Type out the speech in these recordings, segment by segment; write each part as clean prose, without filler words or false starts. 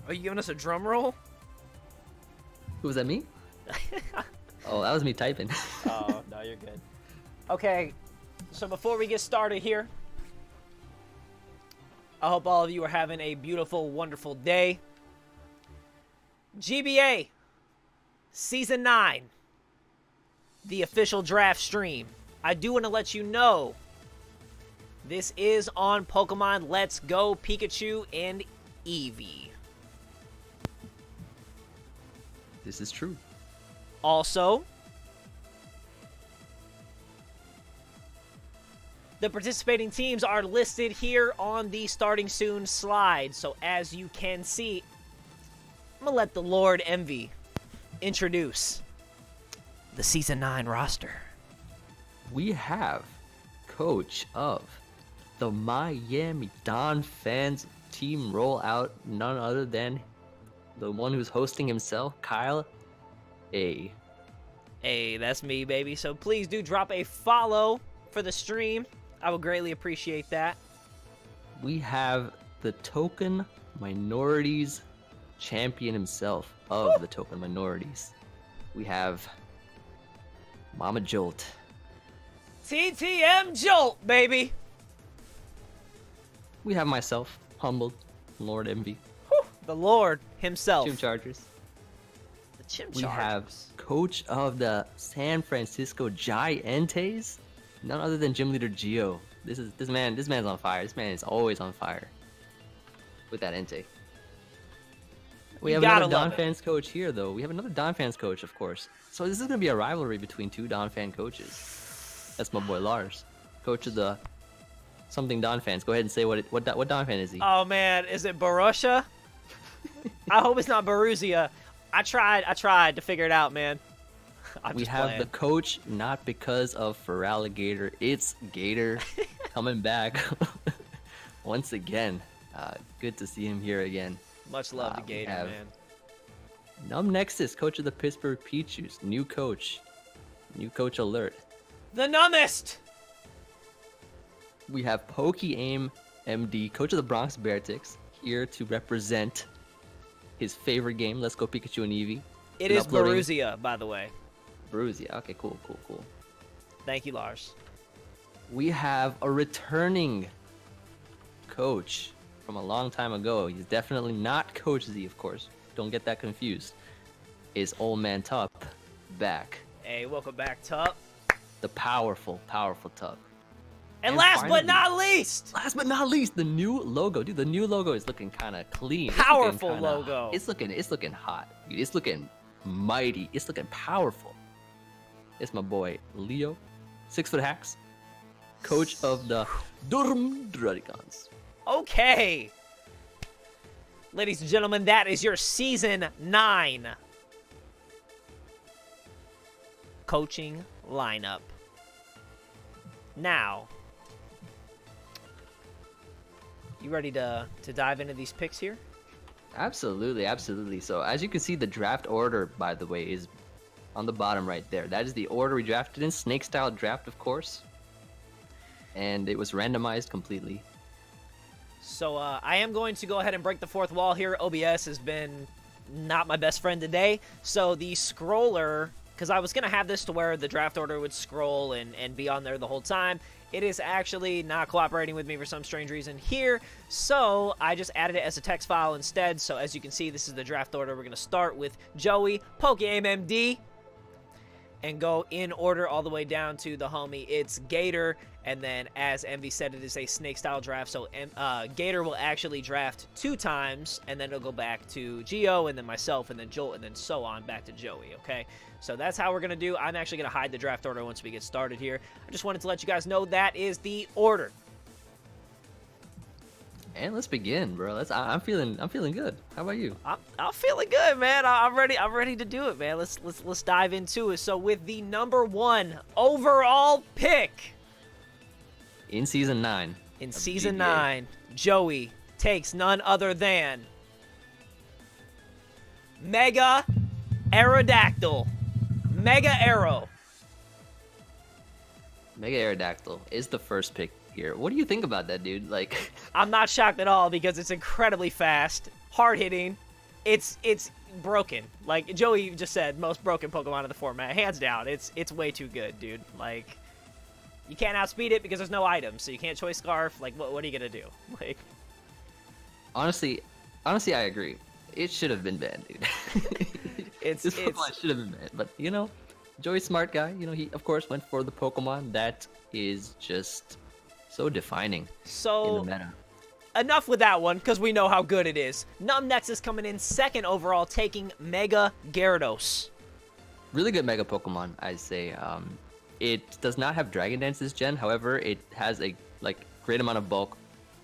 Are you giving us a drum roll? Who was that, me? Oh, that was me typing. Oh, no, you're good. Okay, so before we get started here, I hope all of you are having a beautiful, wonderful day. GBA Season 9, the official draft stream. I do want to let you know this is on Pokemon Let's Go Pikachu and Eevee. This is true. Also, the participating teams are listed here on the starting soon slide. So as you can see, I'm going to let the Lord Envy introduce the Season 9 roster. We have coach of the Miami Dolphins team rollout, none other than the one who's hosting himself, Kyle A. Hey, that's me, baby. So please do drop a follow for the stream. I would greatly appreciate that. We have the token minorities champion himself of the token minorities. We have Mama Jolt. TTM Jolt, baby. We have myself, humbled, Lord Envy. Whew, the Lord himself. Chim Chargers. The Chim We Chargers. have coach of the San Francisco Giants, none other than Gym Leader Gio. This man's on fire. This man is always on fire with that Entei. We have another Don fans coach here, though. We have another Don fans coach, of course. So this is going to be a rivalry between two Don fan coaches. That's my boy Lars, coach of the something Don fans. Go ahead and say what Don fan is he? Oh man, is it Borussia? I hope it's not Borussia. I tried to figure it out, man. We have the coach, not because of Feraligatr. It's Gator coming back once again. Good to see him here again. Much love to Gator, man. Num Nexus, coach of the Pittsburgh Pichus. New coach alert. The numbest! We have Poke-Aim MD, coach of the Bronx Beartics, here to represent his favorite game, Let's Go Pikachu and Eevee. It is Borussia, by the way. Borussia, okay, cool. Thank you, Lars. We have a returning coach from a long time ago. He's definitely not Coach Z, of course. Don't get that confused. Is Old Man Tup back? Hey, welcome back, Tup. The powerful Tup. And last but not least, the new logo. Dude, the new logo is looking kind of clean. Powerful logo. It's looking hot. Dude, it's looking mighty. It's looking powerful. It's my boy Leo, 6-foot hacks, coach of the Durham Dragons. Okay. Ladies and gentlemen, that is your Season 9 coaching lineup. Now, you ready to dive into these picks here? Absolutely. So as you can see, the draft order, by the way, is on the bottom right there. That is the order we drafted in, snake style draft, of course. And it was randomized completely. So I am going to go ahead and break the fourth wall here. OBS has been not my best friend today. So the scroller, because I was going to have this to where the draft order would scroll and be on there the whole time. It is actually not cooperating with me for some strange reason here. So I just added it as a text file instead. So as you can see, this is the draft order. We're going to start with Joey, Poke-Aim MD, and go in order all the way down to the homie. It's Gator. And then, as Envy said, it is a snake-style draft, so Gator will actually draft 2 times, and then it'll go back to Geo, and then myself, and then Jolt, and then so on back to Joey, okay? So that's how we're going to do. I'm actually going to hide the draft order once we get started here. I just wanted to let you guys know that is the order. And let's begin, bro. I'm feeling good. How about you? I'm feeling good, man. I'm ready to do it, man. Let's dive into it. So with the number 1 overall pick in Season 9. In Season 9, Joey takes none other than Mega Aerodactyl. Mega Aero. Mega Aerodactyl is the first pick here. What do you think about that, dude? Like, I'm not shocked at all because it's incredibly fast, hard-hitting, it's broken. Like Joey just said, most broken Pokemon in the format, hands down. It's way too good, dude. Like, you can't outspeed it because there's no items, so you can't Choice Scarf. Like, what are you gonna do? Like, Honestly, I agree. It should have been banned, dude. This Pokemon should have been banned, but you know, Joey's smart guy. You know, he of course went for the Pokemon that is just so defining in the meta. Enough with that one, because we know how good it is. Numnex is coming in second overall, taking Mega Gyarados. Really good Mega Pokemon, I'd say. It does not have Dragon Dance this gen, however, it has a great amount of bulk.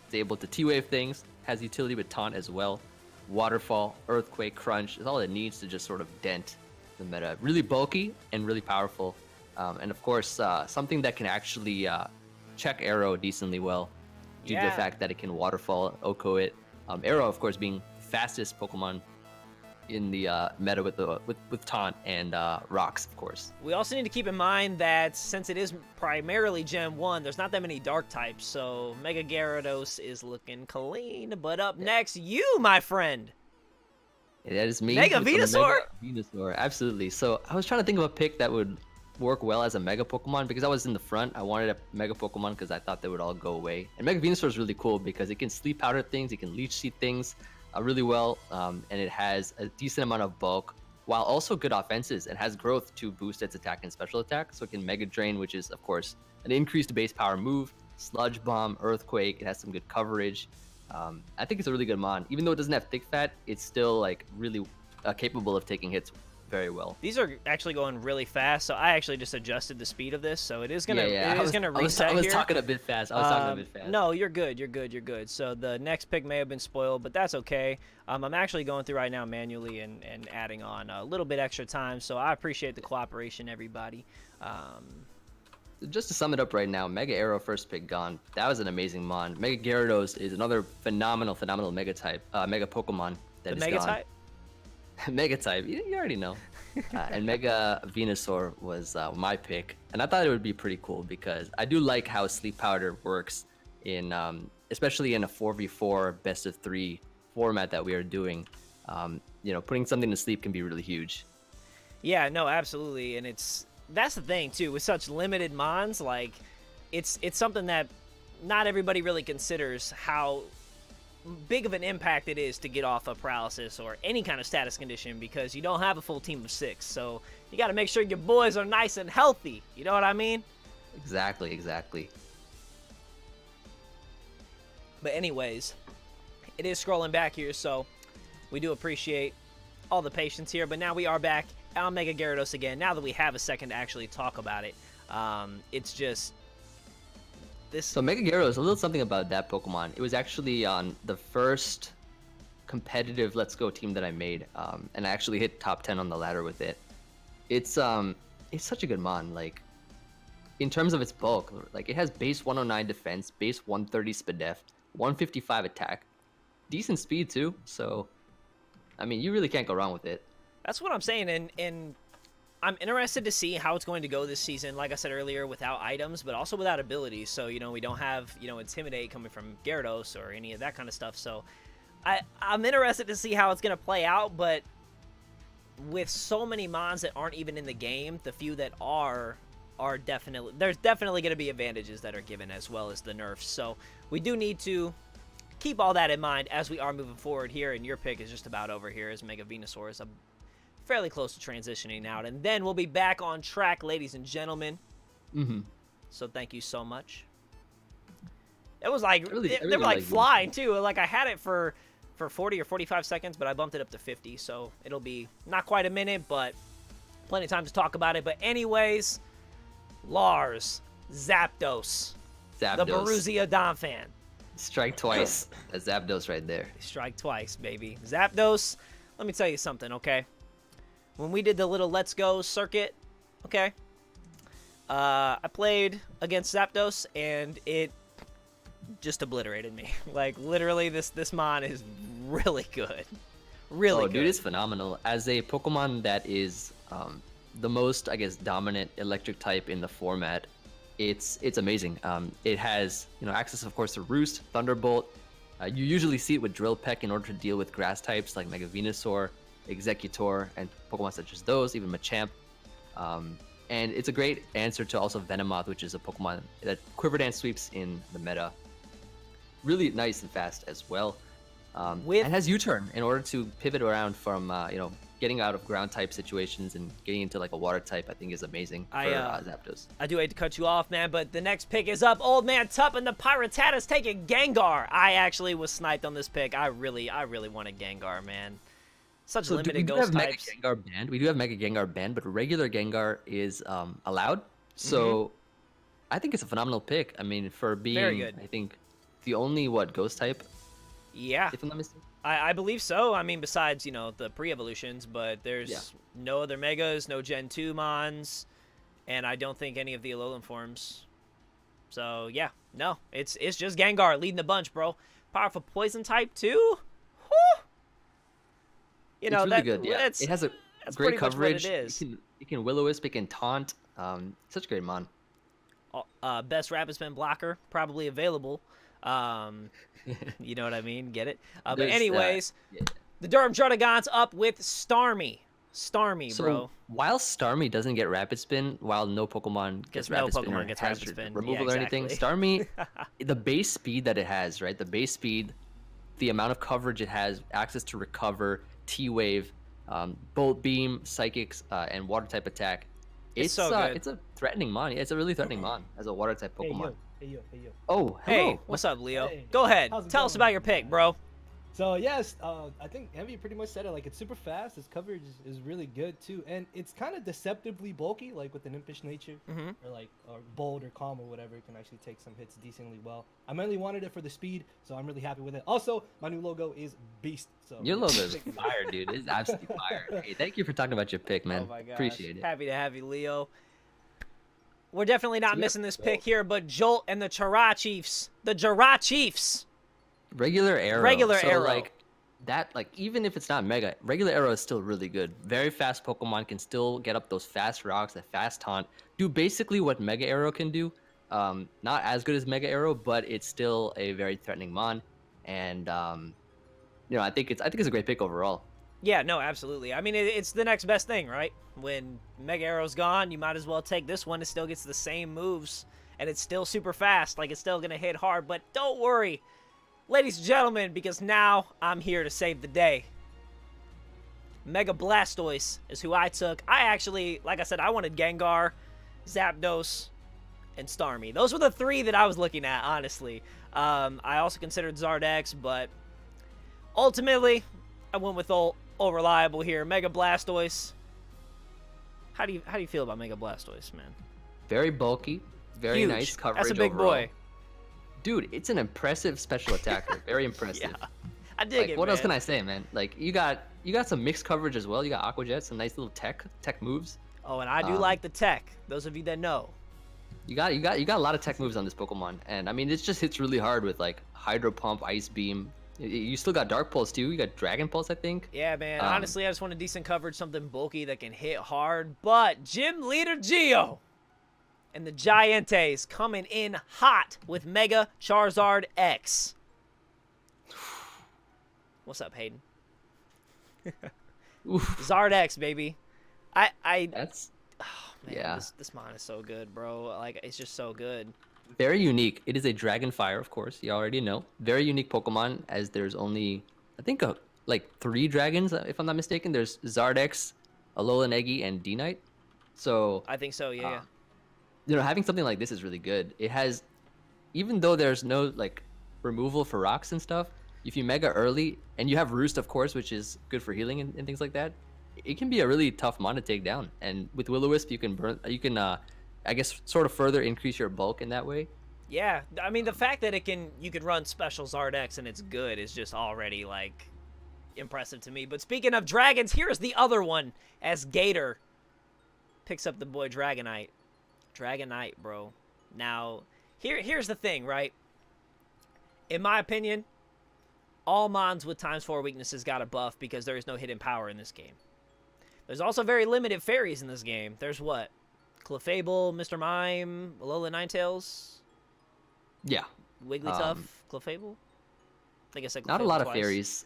It's able to T-Wave things, has utility with Taunt as well. Waterfall, Earthquake, Crunch is all it needs to just sort of dent the meta. Really bulky and really powerful. And of course, something that can actually check Arrow decently well. Due to the fact that it can Waterfall, Oko it. Arrow, of course, being fastest Pokemon in the meta with Taunt and Rocks, of course. We also need to keep in mind that since it is primarily Gen 1, there's not that many Dark types, so Mega Gyarados is looking clean. But up next, you, my friend. Yeah, that is me. Mega Venusaur? Mega Venusaur, absolutely. So I was trying to think of a pick that would work well as a Mega Pokemon because I was in the front. I wanted a Mega Pokemon because I thought they would all go away. And Mega Venusaur is really cool because it can Sleep Powder things, it can Leech Seed things really well, and it has a decent amount of bulk while also good offenses and has growth to boost its attack and special attack. So it can Mega Drain, which is of course an increased base power move, Sludge Bomb, Earthquake. It has some good coverage. I think it's a really good mon. Even though it doesn't have thick fat, it's still like really capable of taking hits very well. These are actually going really fast, so I actually just adjusted the speed of this, so it is gonna reset. I was talking a bit fast. No, you're good. You're good. So the next pick may have been spoiled, but that's okay. I'm actually going through right now manually and adding on a little bit extra time, so I appreciate the cooperation, everybody. Just to sum it up right now, Mega Arrow first pick gone. That was an amazing mon. Mega Gyarados is another phenomenal Mega Pokemon that is Mega gone. type? Mega type, you already know. And Mega Venusaur was my pick, and I thought it would be pretty cool because I do like how Sleep Powder works in, especially in a 4v4 best of 3 format that we are doing. You know, putting something to sleep can be really huge. Yeah, no, absolutely, and that's the thing too with such limited mons. Like, it's something that not everybody really considers how big of an impact it is to get off of paralysis or any kind of status condition because you don't have a full team of 6, so you got to make sure your boys are nice and healthy. You know what I mean? Exactly. But anyways, it is scrolling back here, so we do appreciate all the patience here. But now we are back on Mega Gyarados again. Now that we have a second to actually talk about it, it's just this. So Mega Gyarados, a little something about that Pokemon. It was actually on the first competitive Let's Go team that I made, and I actually hit top 10 on the ladder with it. It's such a good mon. Like, in terms of its bulk, like it has base 109 defense, base 130 Spadef, 155 attack, decent speed too. So, I mean, you really can't go wrong with it. That's what I'm saying, and I'm interested to see how it's going to go this season, like I said earlier, without items, but also without abilities. So, you know, we don't have, you know, Intimidate coming from Gyarados or any of that kind of stuff. So, I'm interested to see how it's going to play out, but with so many mons that aren't even in the game, the few that are definitely, there's definitely going to be advantages that are given as well as the nerfs. So, we do need to keep all that in mind as we are moving forward here, and your pick is just about over here as Mega Venusaur is fairly close to transitioning out, and then we'll be back on track, ladies and gentlemen. So thank you so much. It was like they were like flying too. Like I had it for 40 or 45 seconds, but I bumped it up to 50, so it'll be not quite a minute, but plenty of time to talk about it. But anyways, Lars, Zapdos. The Borussia Donphan. Strike twice. That's Zapdos right there. Strike twice, baby. Zapdos, let me tell you something, okay? When we did the little Let's Go circuit, okay, I played against Zapdos, and it just obliterated me. Like, literally, this mon is really good. Really good. Dude, it's phenomenal. As a Pokemon that is the most, I guess, dominant electric type in the format, it's amazing. It has, you know, access, of course, to Roost, Thunderbolt, You usually see it with Drill Peck in order to deal with grass types like Mega Venusaur, Executor, and Pokemon such as those, even Machamp. And it's a great answer to also Venomoth, which is a Pokemon that Quiver Dance sweeps in the meta. Really nice and fast as well. And has U-turn in order to pivot around from, getting out of ground type situations and getting into like a water type. I think is amazing for Zapdos. I do hate to cut you off, man, but the next pick is up. Old Man Tup and the Piratetta's taking Gengar. I actually was sniped on this pick. I really wanted Gengar, man. Such limited ghost types. We do have Mega Gengar banned, but regular Gengar is allowed. So I think it's a phenomenal pick. I mean, for being, very good. I think, the only ghost type. Yeah. If I'm not mistaken. I believe so. I mean, besides, the pre-evolutions, but there's no other Megas, no Gen 2 Mons, and I don't think any of the Alolan forms. So, yeah. No, it's just Gengar leading the bunch, bro. Powerful Poison type, too? Whew! It's really good, yeah. It has a great coverage. It is. It can Will-O-Wisp, it can Taunt. Such a great mon. Best Rapid Spin blocker, probably available. You know what I mean? Get it? But anyways, the Durham Druddigons up with Starmie. Starmie, bro. While Starmie doesn't get Rapid Spin, while no Pokemon gets Rapid Spin removal or anything, Starmie, the base speed that it has, right? The base speed, the amount of coverage it has, access to recover, T-Wave, Bolt Beam, Psychics, and Water type attack. It's so good. It's a threatening mon. It's a really threatening mon as a Water type Pokemon. Hey yo. Oh, hello. Hey, what's up, Leo? Go ahead. Tell us about your pick, bro. So yes, I think Envy pretty much said it. Like, it's super fast. Its coverage is really good too, and it's kind of deceptively bulky, like with an impish nature, or bold or calm or whatever. It can actually take some hits decently well. I mainly wanted it for the speed, so I'm really happy with it. Also, my new logo is Beast. So your logo is fire, dude. It's absolutely fire. Hey, thank you for talking about your pick, man. Oh my gosh. Appreciate it. Happy to have you, Leo. We're definitely not missing this pick here, but Jolt and the Chiefs. The Chiefs. Regular Arrow. Like that, even if it's not Mega, regular Arrow is still really good. Very fast Pokemon can still get up those fast rocks, that fast taunt, do basically what Mega Arrow can do. Not as good as Mega Arrow, but it's still a very threatening mon. And I think it's a great pick overall. Yeah, no, absolutely. I mean, it's the next best thing, right? When Mega Arrow's gone, you might as well take this one. It still gets the same moves, and it's still super fast. Like, it's still gonna hit hard, but don't worry, ladies and gentlemen, because now I'm here to save the day. Mega Blastoise is who I took. I actually, like I said, I wanted Gengar, Zapdos, and Starmie. Those were the three that I was looking at, honestly. I also considered Zardex, but ultimately, I went with old reliable here. Mega Blastoise. How do you feel about Mega Blastoise, man? Very bulky, very huge. Nice coverage. That's a big overall. boy. Dude, it's an impressive special attacker. Very impressive. Yeah, I dig it. What else can I say, man? Like, you got some mixed coverage as well. You got Aqua Jet, some nice little tech moves. Oh, and I do like the tech. Those of you that know. You got a lot of tech moves on this Pokemon, and I mean, it just hits really hard with like Hydro Pump, Ice Beam. You still got Dark Pulse too. You got Dragon Pulse, I think. Yeah, man. Honestly, I just want a decent coverage, something bulky that can hit hard. But Gym Leader Geo and the Giantes coming in hot with Mega Charizard X. What's up, Hayden? Zard X, baby. That's oh, man, this mon is so good, bro. Like, it's just so good. Very unique. It is a Dragon Fire, of course. You already know. Very unique Pokemon, as there's only, I think, like 3 dragons, if I'm not mistaken. There's Zardex, Alolan Eggy, and D-Knight. So I think so, yeah. Having something like this is really good. It has, even though there's no like removal for rocks and stuff, if you Mega early, and you have Roost, of course, which is good for healing and things like that, it can be a really tough mon to take down. And with Will-O-Wisp, you can I guess sort of further increase your bulk in that way. Yeah, I mean, the fact that you can run special Zardex and it's good is just already like impressive to me. But speaking of dragons, here's the other one as Gator picks up the boy Dragonite. Dragonite, bro. Now, here's the thing, right? In my opinion, all mons with ×4 weaknesses got a buff because there is no hidden power in this game. There's also very limited fairies in this game. There's what? Clefable, Mr. Mime, Alola Ninetales? Yeah. Wigglytuff, Clefable? think I said Not a Clefairy lot of twice. fairies.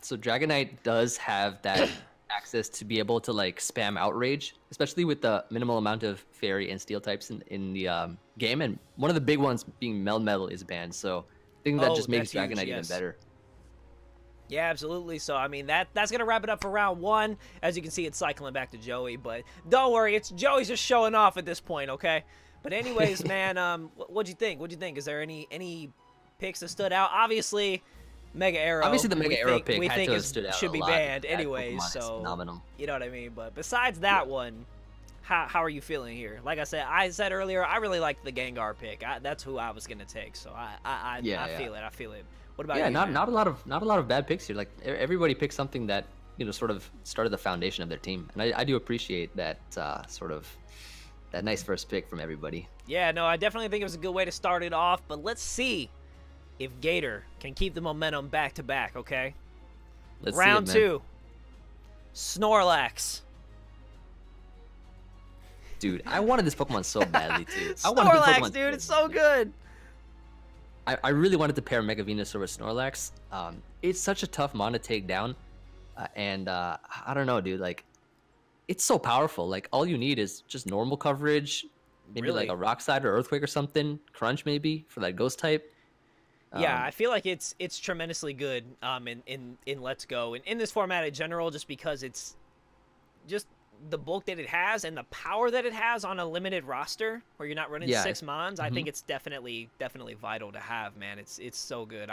So Dragonite does have that access to be able to like spam outrage, especially with the minimal amount of fairy and steel types in the game. And one of the big ones being Melmetal is banned. So I think that Oh, just makes that's huge, Dragonite even yes. better. Yeah, absolutely. So, I mean, that's going to wrap it up for round 1. As you can see, it's cycling back to Joey. But don't worry, it's Joey's just showing off at this point, okay? But anyways, man, what'd you think? What'd you think? Is there any picks that stood out? Obviously, Mega Arrow. Obviously, the Mega we Arrow think, pick we had think to have stood out should a be lot. banned That anyways. Pokemon is So, phenomenal. you know what I mean? But besides that one, how are you feeling here? Like I said earlier, I really liked the Gengar pick. That's who I was going to take. So, I feel it. I feel it. What about you, man? not a lot of bad picks here. Like everybody picked something that sort of started the foundation of their team, and I do appreciate that sort of that nice first pick from everybody. Yeah, no, I definitely think it was a good way to start it off. But let's see if Gator can keep the momentum back to back. Okay. Let's Round see it, man. 2, Snorlax. Dude, I wanted this Pokemon so badly too. I wanted this Snorlax, Pokemon dude, it's so good. I really wanted to pair Mega Venusaur with Snorlax. It's such a tough mon to take down, and I don't know, dude. Like, it's so powerful. Like, all you need is just normal coverage, maybe Really? like a Rock Slide or Earthquake or something. Crunch maybe for that Ghost type. Yeah, I feel like it's tremendously good in Let's Go and in this format in general, just because it's just the bulk that it has and the power that it has on a limited roster where you're not running 6 mons. I think it's definitely vital to have, man. It's so good.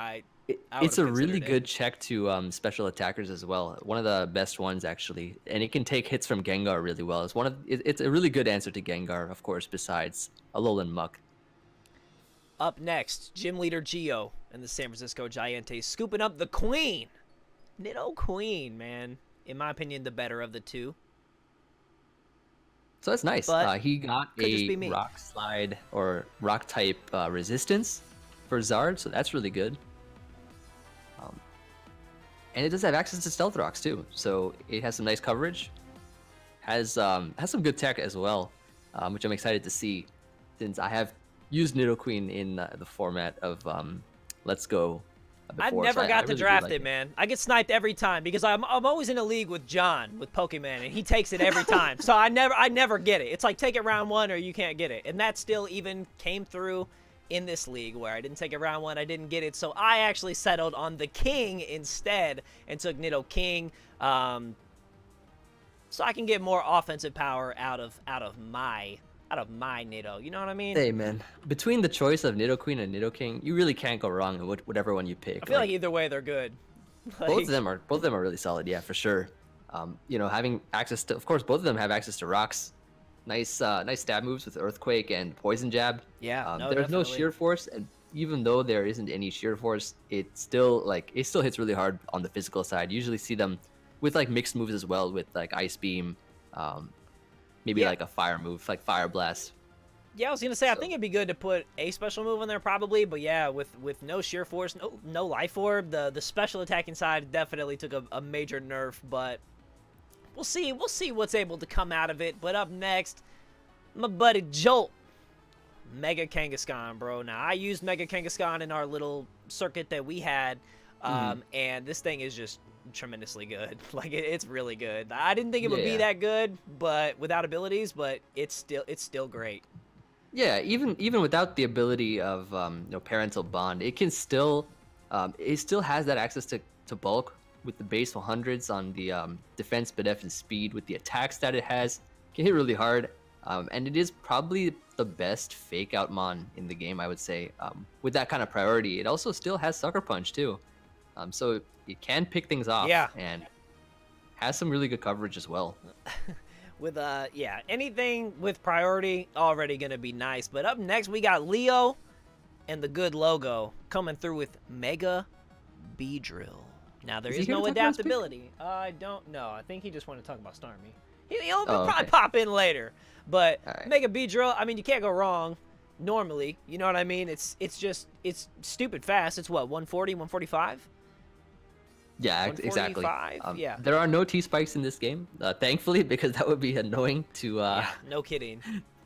It's a would've really considered good check to special attackers as well. One of the best ones actually, and it can take hits from Gengar really well. It's a really good answer to Gengar, of course. Besides Alolan Muck. Up next, Gym Leader Geo and the San Francisco Giants scooping up the Queen. Nidoqueen, man. In my opinion, the better of the two. So that's nice. But He got could just be a me. Rock Slide or Rock type resistance for Zard, so that's really good. And it does have access to Stealth Rocks too, so it has some nice coverage. Has some good tech as well, which I'm excited to see, since I have used Nidoqueen in the format of Let's Go. I Before, never so got to really do draft like it, man. I get sniped every time because I'm always in a league with John with Pokemon, and he takes it every time. So I never get it. It's like take it round 1 or you can't get it, and that still even came through in this league where I didn't take it round 1, I didn't get it. So I actually settled on the King instead and took Nidoking, so I can get more offensive power out of my Nido. You know what I mean? Hey man, between the choice of Nidoqueen and Nidoking, you really can't go wrong with whatever one you pick. I feel like either way they're good. Both of them are really solid, yeah, for sure. Having access to, of course, both of them have access to rocks. Nice stab moves with Earthquake and Poison Jab. Yeah, no, there's no definitely. Sheer Force, and even though there isn't any Sheer Force, it still hits really hard on the physical side. You usually see them with like mixed moves as well, with like Ice Beam, maybe like a fire move, like Fire Blast. Yeah, I was gonna say I think it'd be good to put a special move in there probably, but yeah, with no Sheer Force, no Life Orb, the special attacking side definitely took a major nerf, but we'll see what's able to come out of it. But up next, my buddy Jolt, Mega Kangaskhan, bro. Now I used Mega Kangaskhan in our little circuit that we had, and this thing is just tremendously good. Like it's really good. I didn't think it would be that good, but without abilities, but it's still great. Yeah, even without the ability of parental bond, it can still it still has that access to bulk with the base 100s on the defense, BDF, and speed. With the attacks that it has, it can hit really hard, and it is probably the best fake out mon in the game, I would say. With that kind of priority, it also still has Sucker Punch too, so it can pick things off. Yeah. And has some really good coverage as well. With anything with priority already gonna be nice. But up next we got Leo and the good logo coming through with Mega Beedrill. Now there is no adaptability. I don't know. I think he just wanted to talk about Starmie. He'll probably pop in later. But Mega Beedrill, I mean, you can't go wrong normally. You know what I mean? It's stupid fast. It's what, 140, 145? Yeah, exactly. Yeah. There are no T-spikes in this game, thankfully, because that would be annoying to... yeah, no kidding.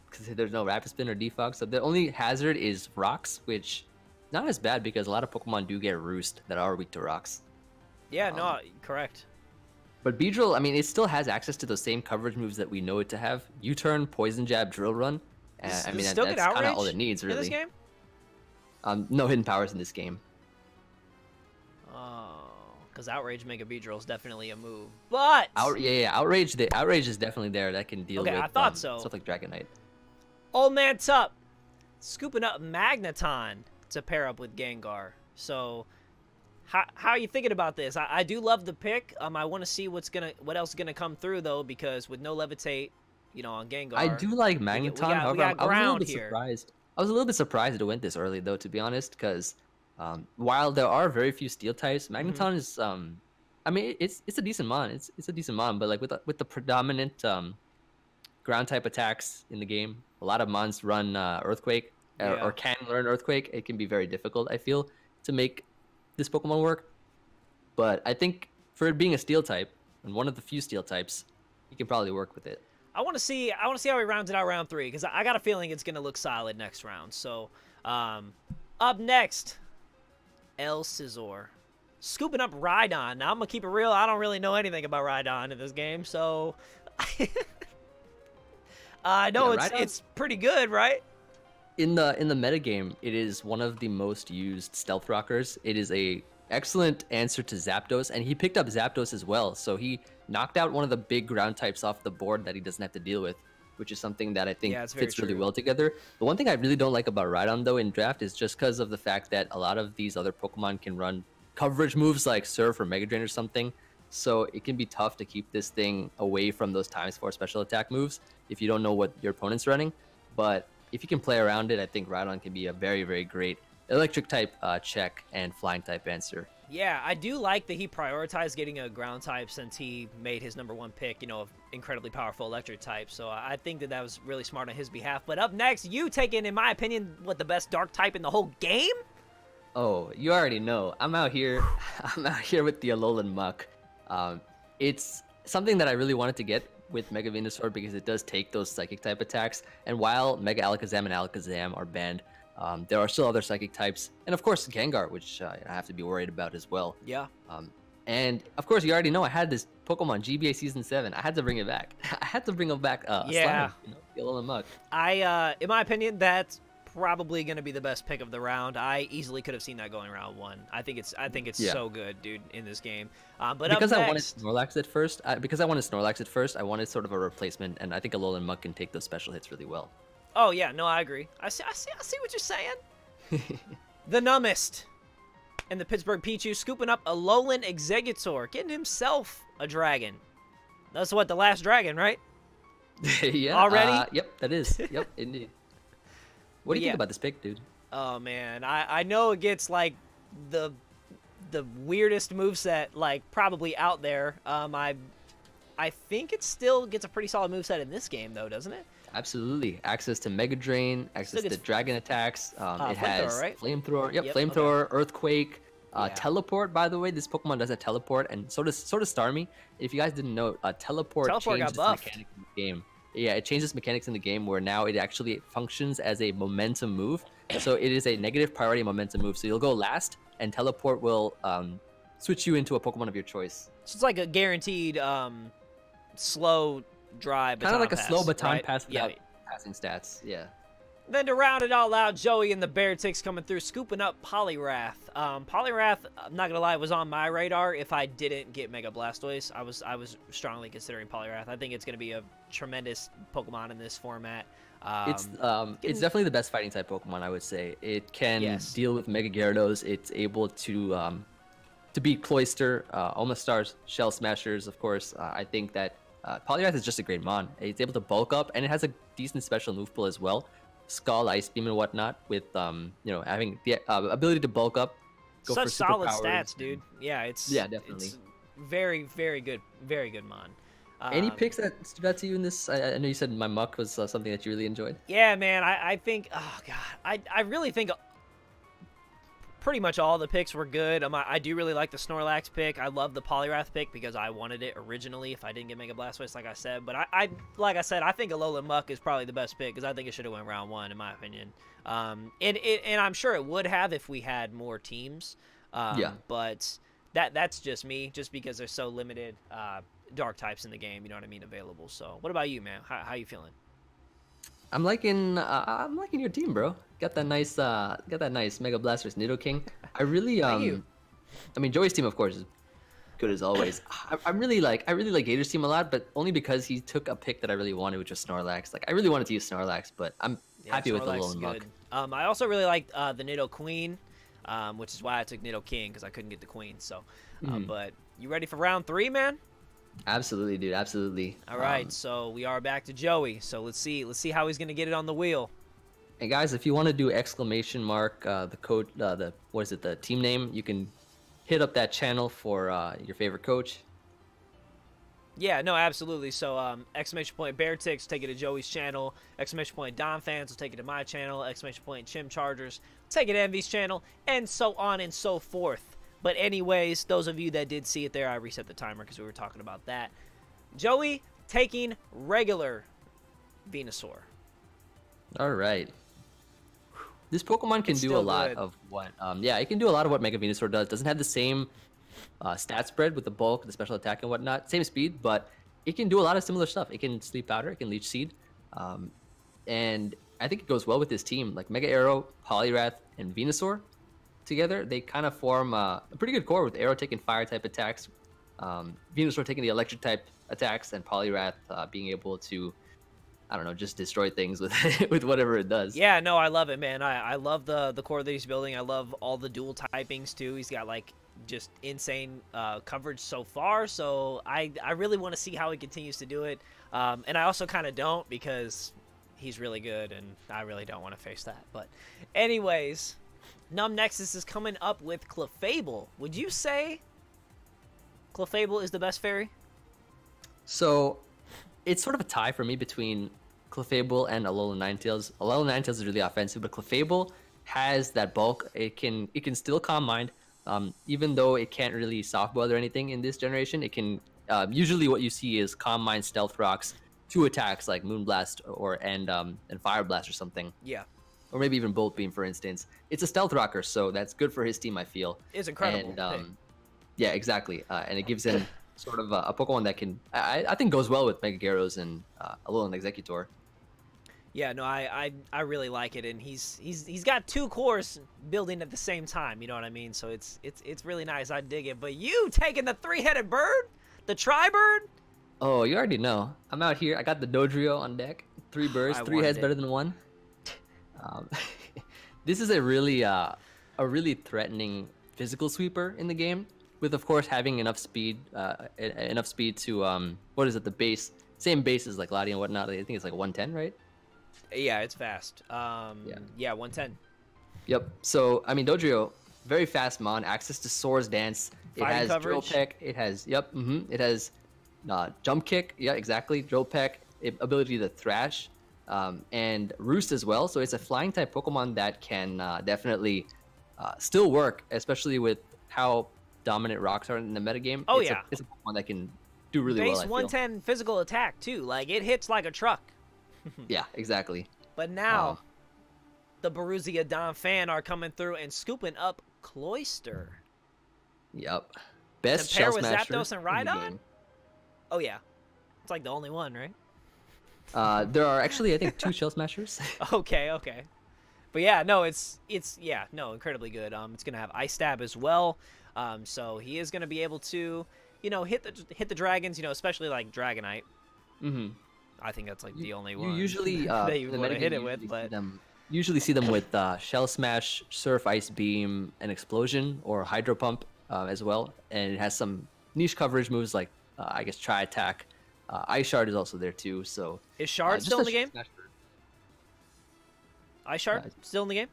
Because there's no Rapid Spin or Defog, so the only hazard is rocks, which not as bad because a lot of Pokemon do get Roost that are weak to rocks. Yeah, no, correct. But Beedrill, I mean, it still has access to those same coverage moves that we know it to have. U-turn, Poison Jab, Drill Run. I mean, still that's get kind of all Outrage it needs, really. in this game? No hidden powers in this game. Oh, because Outrage Mega Beedrill is definitely a move. But Outrage. The Outrage is definitely there. That can deal with I thought so. Stuff like Dragonite. Old Man Tup scooping up Magneton to pair up with Gengar. So, how are you thinking about this? I do love the pick. I want to see what else is gonna come through though, because with no Levitate, you know, on Gengar. I do like Magneton. We got I was a little bit here. surprised. I was a little bit surprised it went this early though, to be honest, because while there are very few Steel types, Magneton is I mean, it's a decent mon. It's a decent mon, but like with the predominant ground type attacks in the game, a lot of mons run Earthquake or can learn Earthquake. It can be very difficult, I feel, to make this Pokemon work. But I think for it being a Steel type and one of the few Steel types, you can probably work with it. I want to see how he rounds it out round 3, because I got a feeling it's gonna look solid next round. So, up next, El Scizor. Scooping up Rhydon. Now, I'm going to keep it real. I don't really know anything about Rhydon in this game, so... I know it's pretty good, right? In the metagame, it is one of the most used stealth rockers. It is a excellent answer to Zapdos, and he picked up Zapdos as well. So he knocked out one of the big ground types off the board that he doesn't have to deal with, which is something that I think fits really well together. The one thing I really don't like about Rhydon, though, in draft is just because of the fact that a lot of these other Pokemon can run coverage moves like Surf or Mega Drain or something. So it can be tough to keep this thing away from those times 4 special attack moves if you don't know what your opponent's running. But if you can play around it, I think Rhydon can be a very, very great electric type check and flying type answer. Yeah, I do like that he prioritized getting a ground type since he made his #1 pick, you know, of incredibly powerful electric type. So I think that was really smart on his behalf. But up next, you taking, in my opinion, the best dark type in the whole game? Oh, you already know. I'm out here with the Alolan Muck. It's something that I really wanted to get with Mega Venusaur because it does take those psychic type attacks. And while Mega Alakazam and Alakazam are banned, there are still other psychic types. And of course, Gengar, which I have to be worried about as well. Yeah. And of course, you already know I had this Pokemon GBA Season 7. I had to bring it back. I had to bring it back. Yeah. Slime, you know, the Alolan Muck. In my opinion, that's probably going to be the best pick of the round. I easily could have seen that going round 1. I think it's so good, dude, in this game. But because up next, I wanted Snorlax at first, I wanted sort of a replacement, and I think Alolan Muck can take those special hits really well. Oh yeah, no, I agree. I see what you're saying. The Numbest and the Pittsburgh Pichu scooping up Alolan Exeggutor, getting himself a dragon. That's what, the last dragon, right? Yeah. Already? Yep, that is. Yep, indeed. What do you think about this pick, dude? Oh man, I know it gets like the weirdest moveset like probably out there. I think it still gets a pretty solid moveset in this game though, doesn't it? Absolutely. Access to Mega Drain, access to dragon attacks. It has right? Flamethrower. Yep, Flamethrower, Earthquake, Teleport. By the way, this Pokemon does a Teleport, and so does Starmie. If you guys didn't know, Teleport changes the mechanics in the game. Yeah, it changes mechanics in the game where now it actually functions as a momentum move. So it is a negative priority momentum move. So you'll go last, and Teleport will switch you into a Pokemon of your choice. So it's like a guaranteed slow dry baton kind of like pass, a slow baton right? pass without passing stats. Yeah. Then to round it all out, Joey and the Bearticks coming through, scooping up Poliwrath. Poliwrath, I'm not gonna lie, was on my radar if I didn't get Mega Blastoise. I was strongly considering Poliwrath. I think it's gonna be a tremendous Pokemon in this format. It's definitely the best fighting type Pokemon, I would say. It can deal with Mega Gyarados. It's able to beat Cloyster, Omastar's, Shell Smashers, of course. I think that Poliwrath is just a great mon. It's able to bulk up, and it has a decent special move pool as well. Skull, Ice Beam, and whatnot, with having the ability to bulk up. Go Such for solid superpowers. stats, dude. Yeah, definitely. It's very, very good mon. Any picks that stood out to you in this? I know you said my Muck was something that you really enjoyed. Yeah, man. I think. Oh god. I really think. pretty much all the picks were good. I do really like the Snorlax pick. I love the Poliwrath pick because I wanted it originally if I didn't get Mega Blastoise, like I said. But like I said, I think Alolan Muck is probably the best pick because I think it should have went round 1 in my opinion. And I'm sure it would have if we had more teams. Yeah. But that's just me, just because there's so limited dark types in the game. You know what I mean? Available. So what about you, man? How you feeling? I'm liking your team, bro. Got that nice Mega Blastoise Nidoking. I really Thank you. I mean, Joey's team, of course, is good as always. I really like Gator's team a lot, but only because he took a pick that I really wanted, which was Snorlax. Like, I really wanted to use Snorlax, but I'm happy with the Snorlax is Alolan Muck. good. I also really like the Nido Queen, which is why I took Nido King because I couldn't get the Queen. So, but you ready for round 3, man? Absolutely, dude. Absolutely. All right, so we are back to Joey. So let's see how he's gonna get it on the wheel. And guys, if you want to do exclamation mark the code, the team name, you can hit up that channel for your favorite coach. Yeah, no, absolutely. So exclamation point Beartix, take it to Joey's channel. Exclamation point Don Fans will take it to my channel. Exclamation point Chim Chargers, take it to Envy's channel, and so on and so forth. But anyways, those of you that did see it there, I reset the timer because we were talking about that. Joey taking regular Venusaur. All right. This Pokemon can It's do a still lot good. of what, yeah, it can do a lot of what Mega Venusaur does. Doesn't have the same stat spread with the bulk, the special attack and whatnot. Same speed, but it can do a lot of similar stuff. It can Sleep Powder, it can Leech Seed, and I think it goes well with this team. Like Mega Arrow, Poliwrath, and Venusaur together, they kind of form a pretty good core with Arrow taking fire type attacks, Venusaur taking the electric type attacks, and Poliwrath being able to, I don't know, just destroy things with with whatever it does. Yeah, no, I love it, man. I love the core that he's building. I love all the dual typings too. He's got like just insane coverage so far. So I really want to see how he continues to do it. And I also kind of don't because he's really good and I really don't want to face that. But anyways, Numb Nexus is coming up with Clefable. Would you say Clefable is the best fairy? So it's sort of a tie for me between Clefable and Alolan Ninetales. Alolan Ninetales is really offensive, but Clefable has that bulk. It can still Calm Mind, even though it can't really soft boil or anything in this generation. It can usually what you see is Calm Mind, Stealth Rocks, 2 attacks like Moonblast and Fire Blast or something. Yeah. Or maybe even Bolt Beam, for instance. It's a Stealth Rocker, so that's good for his team, I feel. It's incredible. And, yeah, exactly. And it gives him sort of a Pokemon that can, I think, goes well with Mega Gyarados and Alolan Executor. Yeah, no, I really like it, and he's got 2 cores building at the same time. You know what I mean? So it's really nice. I dig it. But you taking the 3-headed bird, the Tri-Bird? Oh, you already know. I'm out here. I got the Dodrio on deck. 3 birds, 3 heads better than 1. This is a really threatening physical sweeper in the game, with of course having enough speed to what is it, the base, same base as like Latias and whatnot. I think it's like 110, right? Yeah, it's fast. Yeah, 110. Yep. So I mean, Dodrio, very fast mon, access to Soar's Dance. It Fighting has Drill coverage. Peck. It has It has Jump Kick. Yeah, exactly. Drill Peck. Ability to Thrash. And Roost as well. So it's a flying type Pokemon that can definitely still work, especially with how dominant rocks are in the metagame. Oh, it's yeah. It's a Pokemon that can do really Base well, I feel. 110 physical attack, too. Like, it hits like a truck. Yeah, exactly. But now, the Borussia Donphan are coming through and scooping up Cloyster. Yep. Best To pair Shell with Smasher Zapdos and in the Rhydon? game. Oh, yeah. It's like the only one, right? There are actually, I think, 2 Shell Smashers. Okay. But yeah, no, it's incredibly good. It's gonna have Ice Stab as well. So he is gonna be able to, hit the dragons, especially like Dragonite. Mm-hmm. I think that's like the only You one usually that you in the want to metagame, hit it you with, but usually see them with Shell Smash, Surf, Ice Beam, and Explosion, or Hydro Pump as well. And it has some niche coverage moves like, I guess, Tri Attack. Ice Shard is also there too. So is Shard just still a in the game? Smasher. Ice Shard still in the game?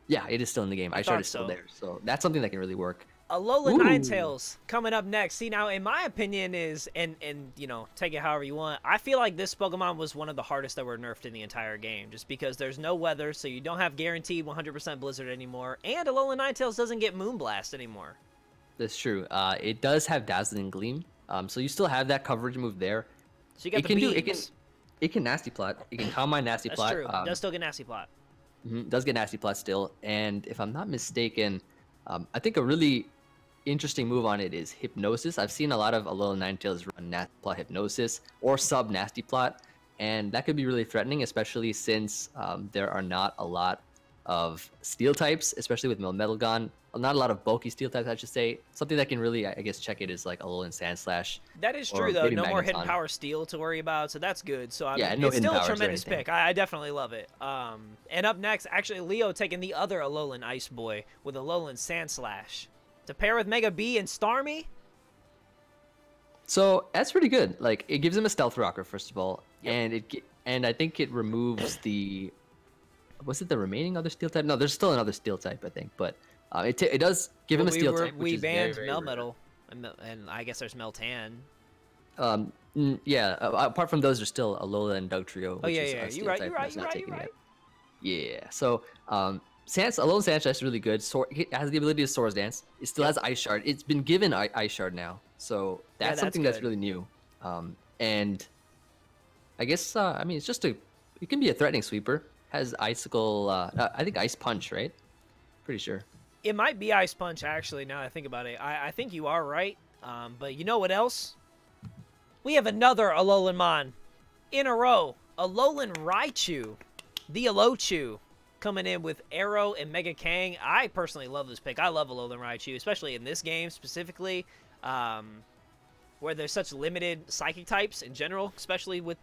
Yeah, it is still in the game. Ice Shard is still so. there. So that's something that can really work. Alolan Ooh. Ninetales coming up next. See, now, in my opinion is, and you know, take it however you want, I feel like this Pokemon was one of the hardest that were nerfed in the entire game, just because there's no weather, so you don't have guaranteed 100% Blizzard anymore, and Alolan Ninetales doesn't get Moonblast anymore. That's true. It does have Dazzling Gleam, so you still have that coverage move there. So you got the beams. It can Nasty Plot. It can Calm Mind Nasty That's Plot. true. It does still get Nasty Plot. Does get Nasty Plot still, and if I'm not mistaken, I think a really interesting move on it is Hypnosis. I've seen a lot of Alolan Ninetales run Nasty Plot Hypnosis or sub Nasty Plot, and that could be really threatening, especially since there are not a lot of steel types, especially with Melmetalgon. Not a lot of bulky steel types, I should say. Something that can really, I guess, check it is like Alolan Sandslash. That is true, though. No more Hidden Power Steel to worry about, so that's good. So I mean, no it's still a powers or tremendous anything. pick. I definitely love it. And up next, actually, Leo taking the other Alolan Ice Boy with Alolan Sandslash to pair with Mega B and Starmie. So that's pretty good. Like, it gives him a Stealth Rocker, first of all, Yep. and I think it removes the... Was it the remaining other steel type? No, there's still another steel type, I think, but it does give him a steel type, which We is banned very, very rare. Melmetal, and I guess there's Meltan. Yeah. Apart from those, there's still Alola and Dugtrio. Oh which yeah, is yeah. a You're steel right. type You're right. that's You're not right. You're taken right. yet. Yeah. So Alolan Sandslash is really good. It has the ability to Swords Dance. It still has Ice Shard. It's been given Ice Shard now, so that's something that's good. really new. And I guess I mean it's just it can be a threatening sweeper. Has Icicle. I think Ice Punch, right? Pretty sure. It might be Ice Punch, actually, now that I think about it. I think you are right. But you know what else? We have another Alolan Mon in a row. Alolan Raichu, the Alochu, coming in with Arrow and Mega Kang. I personally love this pick. I love Alolan Raichu, especially in this game specifically, where there's such limited Psychic types in general, especially with,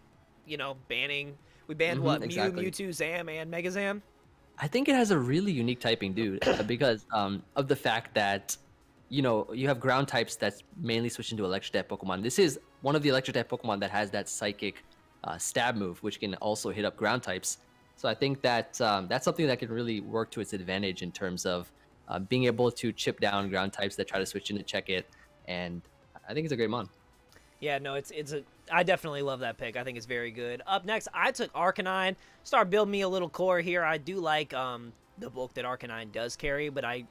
you know, banning... We banned, what, exactly. Mew, Mewtwo, Zam, and Mega Zam? I think it has a really unique typing, dude, because of the fact that, you know, you have ground types that's mainly switching to electric type Pokemon. This is one of the electric type Pokemon that has that psychic stab move, which can also hit up ground types. So I think that that's something that can really work to its advantage in terms of being able to chip down ground types that try to switch in to check it. And I think it's a great mon. Yeah, no, I definitely love that pick. I think it's very good. Up next, I took Arcanine. Start building me a little core here. I do like the bulk that Arcanine does carry, but I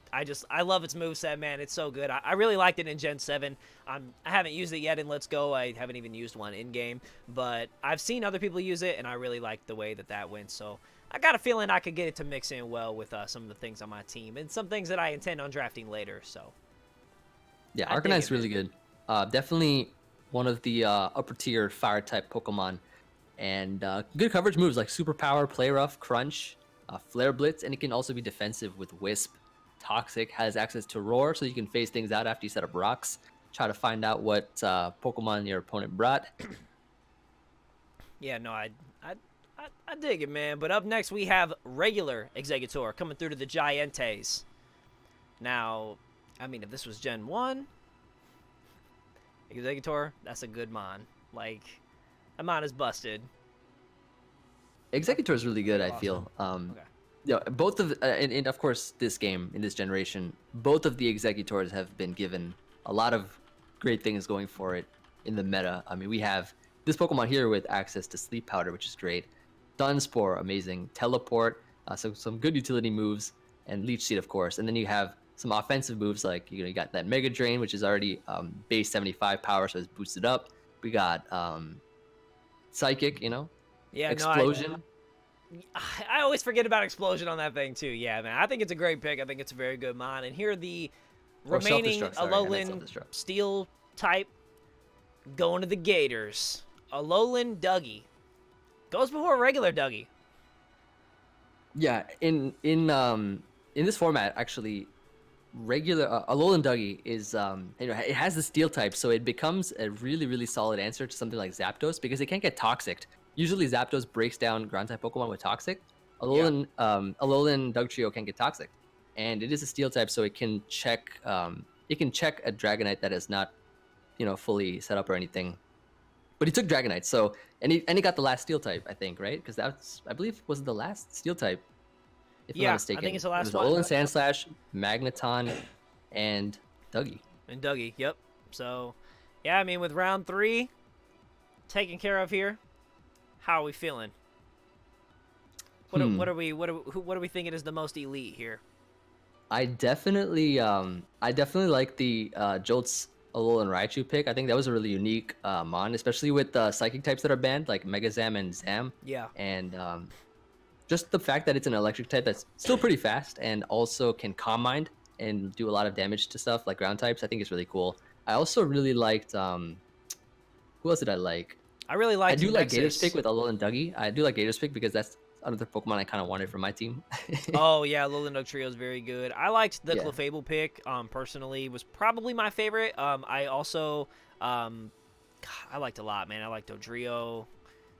love its moveset, man. It's so good. I really liked it in Gen 7. I haven't used it yet in Let's Go. I haven't even used one in-game, but I've seen other people use it, and I really like the way that went. So I got a feeling I could get it to mix in well with some of the things on my team, and some things that I intend on drafting later. So yeah, Arcanine's really good. Definitely one of the upper tier fire type Pokemon, and good coverage moves like Superpower, Play Rough, Crunch, Flare Blitz, and it can also be defensive with Wisp. Toxic has access to Roar, so you can phase things out after you set up rocks. Try to find out what Pokemon your opponent brought. Yeah, no, I dig it, man. But up next we have regular Exeggutor coming through to the Giantes. Now, I mean, if this was Gen 1, Exeggutor, that's a good mon. Like, that mon is busted. Exeggutor is really good, Awesome. I feel. Okay. Yeah, both of and of course this game in this generation, both of the Exeggutors have been given a lot of great things going for it in the meta. I mean, we have this Pokemon here with access to Sleep Powder, which is great. Dunspoor, amazing. Teleport, so some good utility moves, and Leech Seed, of course. And then you have some offensive moves like you got that Mega Drain, which is already base 75 power, so it's boosted up. We got Psychic, Yeah, Explosion. No, I always forget about Explosion on that thing too. Yeah, man, I think it's a great pick. I think it's a very good mon. And here are the remaining Self-Destruct, sorry, I meant Alolan Self-Destruct. Steel type going to the Gators. Alolan Dougie goes before regular Dougie. Yeah, in this format, actually, regular Alolan Dougie is it has the Steel type, so it becomes a really, really solid answer to something like Zapdos because it can't get Toxic. Usually, Zapdos breaks down ground type Pokemon with Toxic. Alolan Dugtrio can't get Toxic, and it is a Steel type, so it can check a Dragonite that is not fully set up or anything. But he took Dragonite, so and he got the last Steel type, I think, right? Because that's, I believe, was the last Steel type. If I'm Yeah, not mistaken. I think it's the last it was one. Alolan Sandslash, Magneton, and Dougie. And Dougie, yep. So, yeah, I mean, with round 3 taken care of here, how are we feeling? What are we thinking is the most elite here? I definitely like the Jolt's Alolan Raichu pick. I think that was a really unique mon, especially with psychic types that are banned, like Mega Zam and Zam. Yeah. And just the fact that it's an electric type that's still pretty fast and also can Calm Mind and do a lot of damage to stuff like ground types, I think is really cool. I also really liked who else did I like? I really liked I do like Gator's Nexus. pick with Alolan Dougie. I do like Gator's pick because that's another Pokemon I kind of wanted for my team. Oh yeah, Alolan Dugtrio is very good. I liked the Yeah. Clefable pick. Personally, was probably my favorite. I also, God, I liked a lot, man. I liked Dodrio,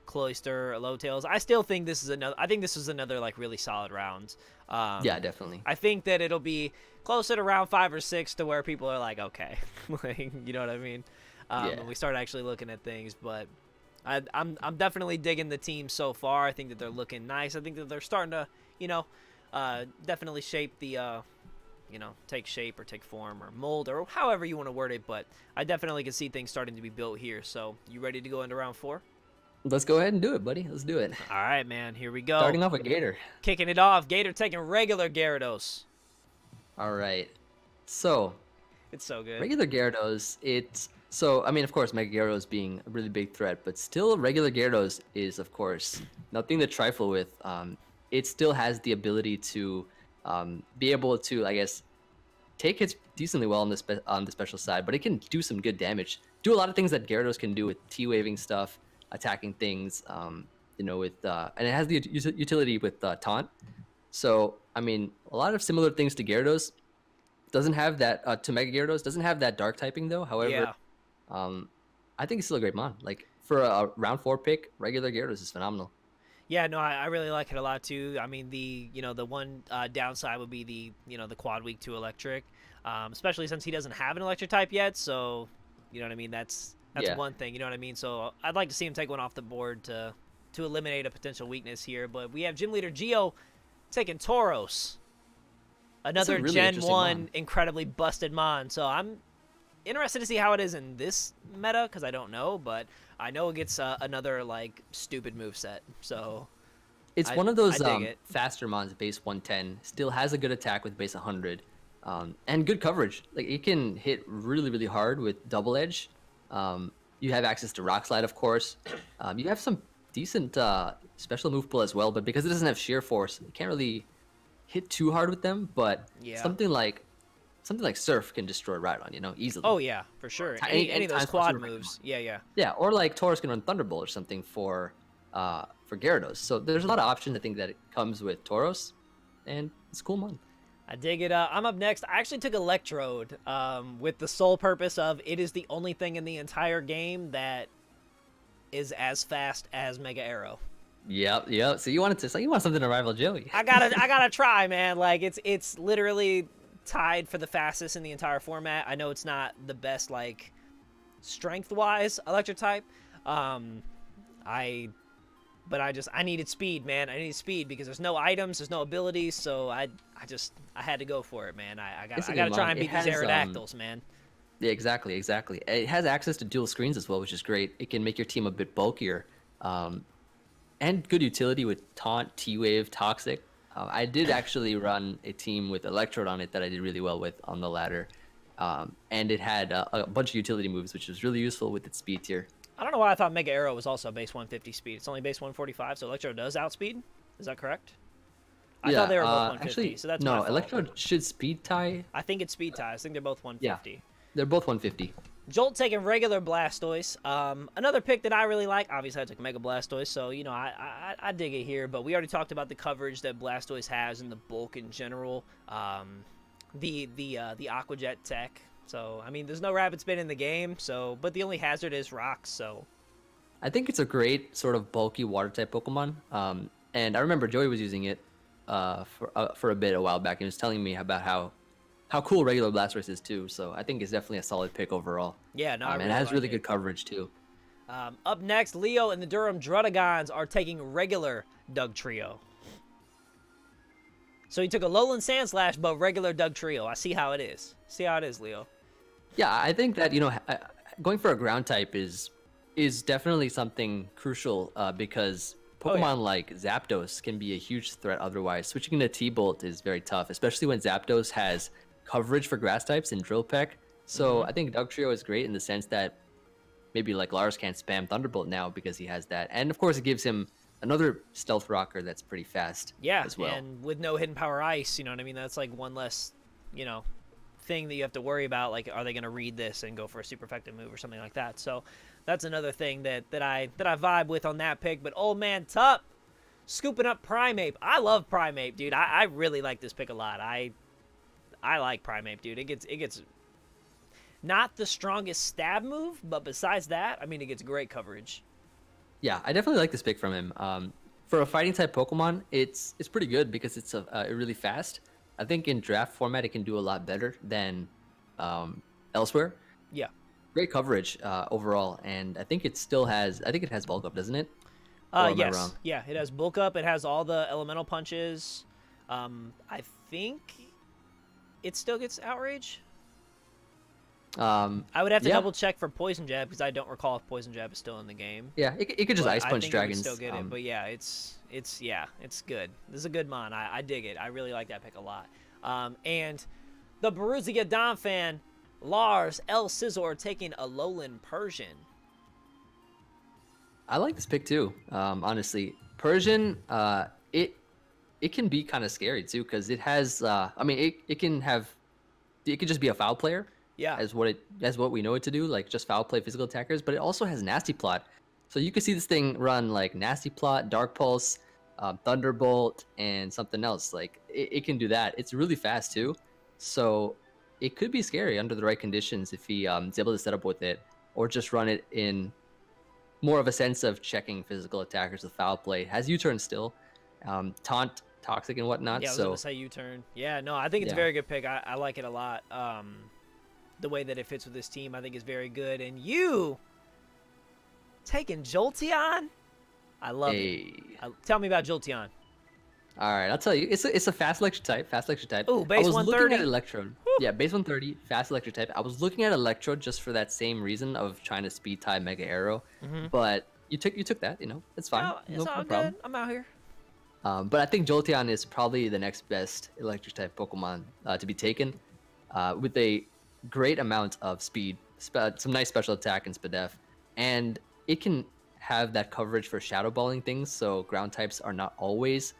Cloyster, Lowtails. I still think this is another. I think this is another like really solid round. Yeah, definitely. I think that it'll be closer to round 5 or 6 to where people are like, okay, like, you know what I mean? Yeah. And we start actually looking at things, but I'm definitely digging the team so far. I think that they're looking nice. I think that they're starting to, you know, definitely shape the, you know, take shape or take form or mold or however you want to word it. But I definitely can see things starting to be built here. So you ready to go into round 4? Let's go ahead and do it, buddy. Let's do it. All right, man. Here we go. Starting off with Gator. Kicking it off. Gator taking regular Gyarados. All right. So, It's so good. regular Gyarados, I mean, of course, Mega Gyarados being a really big threat, but still, regular Gyarados is, of course, nothing to trifle with. It still has the ability to be able to, I guess, take hits decently well on the special side, but it can do some good damage. Do a lot of things that Gyarados can do with T-waving stuff, attacking things, you know, with and it has the utility with Taunt. So, I mean, a lot of similar things to Gyarados. Doesn't have that to Mega Gyarados. Doesn't have that dark typing though. However, Yeah. I think it's still a great mon. Like for a round 4 pick, regular Gyarados is phenomenal. Yeah, no, I really like it a lot too. I mean, the one downside would be the quad weak to electric, especially since he doesn't have an electric type yet. So, you know what I mean. That's Yeah. one thing. You know what I mean. So I'd like to see him take one off the board to eliminate a potential weakness here. But we have Gym Leader Geo taking Tauros, another really Gen interesting 1 mon. incredibly busted mon. So I'm interested to see how it is in this meta because I don't know, but I know it gets another like stupid moveset. So It's I- one of those I dig it. faster mons, base 110. Still has a good attack with base 100, and good coverage. Like it can hit really, really hard with double edge. You have access to Rock Slide, of course. You have some decent special move pull as well, but because it doesn't have sheer force, it can't really hit too hard with them. But Yeah. something like Surf can destroy Rhydon, you know, easily. Oh yeah, for sure. Any of those times quad Super moves. Yeah, yeah. Yeah, or like Taurus can run Thunderbolt or something for Gyarados. So there's a lot of options I think that it comes with Tauros, and it's a cool mon. I dig it. I'm up next. I actually took Electrode with the sole purpose of it is the only thing in the entire game that is as fast as Mega Arrow. Yep. So you want something to rival Joey? I gotta try, man. Like it's literally tied for the fastest in the entire format. I know it's not the best like strength-wise electric type. I needed speed, man. I needed speed because there's no items, there's no abilities, so I had to go for it, man. I gotta try and beat these Aerodactyls, man. Yeah, exactly. It has access to dual screens as well, which is great. It can make your team a bit bulkier, and good utility with Taunt, T-Wave, Toxic. I did actually run a team with Electrode on it that I did really well with on the ladder, and it had a bunch of utility moves, which was really useful with its speed tier. I don't know why I thought Mega Arrow was also base 150 speed. It's only base 145, so Electro does outspeed. Is that correct? I thought they were both 150, actually, so that's no. my fault. Electrode should speed tie. I think it's speed ties. I think they're both 150. They're both 150. Jolt taking regular Blastoise. Another pick that I really like. Obviously, I took Mega Blastoise, so you know I dig it here. But we already talked about the coverage that Blastoise has and the bulk in general. The Aqua Jet tech. So I mean, there's no Rapid Spin in the game. So, but the only hazard is rocks. So I think it's a great sort of bulky water type Pokemon. And I remember Joey was using it for a bit a while back. He was telling me about how cool regular Blastoise is too. So I think it's definitely a solid pick overall. yeah, no, I And really it has like really it. good coverage too. Up next, Leo and the Durham Druddigons are taking regular Doug Trio. So he took a Lowland Sandslash, but regular Doug Trio. I see how it is. See how it is, Leo. Yeah, I think that going for a ground type is definitely something crucial because Oh, yeah. Pokemon like Zapdos can be a huge threat otherwise. Switching to T-Bolt is very tough, especially when Zapdos has coverage for grass types in Drill Peck. So I think Dugtrio is great in the sense that maybe like Lars can't spam Thunderbolt now because he has that. And of course it gives him another Stealth Rocker that's pretty fast Yeah, as well. and with no hidden power ice, you know what I mean? That's like one less, you know, thing that you have to worry about. Like, are they going to read this and go for a super effective move or something like that? So that's another thing that I vibe with on that pick. But old man Tup scooping up Primeape. I love Primeape, dude. I really like this pick a lot. I like Primeape, dude. It gets not the strongest stab move, but besides that, I mean, it gets great coverage. Yeah, I definitely like this pick from him. For a fighting type Pokemon, it's pretty good because it's really fast. I think in draft format it can do a lot better than elsewhere. Yeah. Great coverage overall, and I think it has bulk up, doesn't it? Or am I Yes. wrong? Yeah, it has bulk up. It has all the elemental punches. I think it still gets outrage. I would have to Yeah. double check for poison jab because I don't recall if poison jab is still in the game. Yeah, it could just But ice I punch think dragons. It would still get it, but yeah, it's good. This is a good mon. I dig it. I really like that pick a lot. And the Borussia Dom fan, Lars L. Scizor taking a Alolan Persian. I like this pick too. Honestly, Persian, it can be kind of scary too because it has. I mean, it could just be a foul player. Yeah. As what we know it to do, like just foul play physical attackers. But it also has Nasty Plot, so you could see this thing run like Nasty Plot, Dark Pulse, Thunderbolt, and something else. Like it can do that. It's really fast too, so it could be scary under the right conditions if he is able to set up with it, or just run it in more of a sense of checking physical attackers with foul play. Has U-turn still, taunt, toxic, and whatnot. Yeah, I was so gonna say U-turn. Yeah, no, I think it's a Yeah. very good pick. I like it a lot. The way that it fits with this team, I think, is very good. And you taking Jolteon? I love it. Tell me about Jolteon. All right, I'll tell you. It's a fast electric type. Ooh, base I was 130. looking at Electrode. Yeah, base 130, fast electric type. I was looking at Electrode just for that same reason of trying to speed tie Mega Arrow. But you took that. It's fine. No, it's all problem. good. I'm out here. But I think Jolteon is probably the next best electric type Pokemon to be taken, with a great amount of speed, some nice special attack and Spadef, and it can have that coverage for shadow balling things. So ground types are not always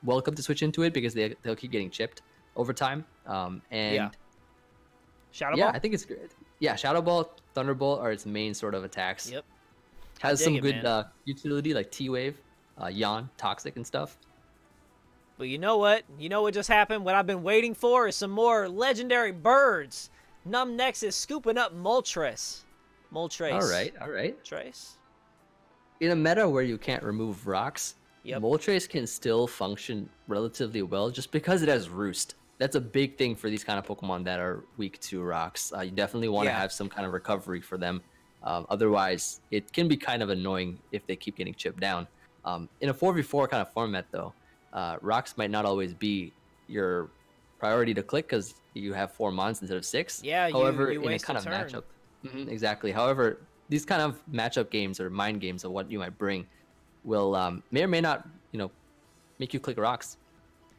welcome to switch into it because they'll keep getting chipped over time. Yeah. Shadow yeah, Ball? I think it's good. Yeah, Shadow Ball, Thunderbolt are its main sort of attacks. Yep. Has dig some it, good man. utility like T-Wave, Yawn, Toxic, and stuff. But you know what? You know what just happened? What I've been waiting for is some more legendary birds. Numnex is scooping up Moltres. Moltres. All right. Trace? In a meta where you can't remove rocks, Yep. Moltres can still function relatively well just because it has Roost. That's a big thing for these kind of Pokemon that are weak to rocks. You definitely want to Yeah. have some kind of recovery for them. Otherwise, it can be kind of annoying if they keep getting chipped down. In a 4v4 kind of format, though, rocks might not always be your priority to click because you have 4 mons instead of 6. Yeah, However, you in a waste kind a of turn. matchup, exactly. However, these kind of matchup games or mind games of what you might bring will may or may not, make you click rocks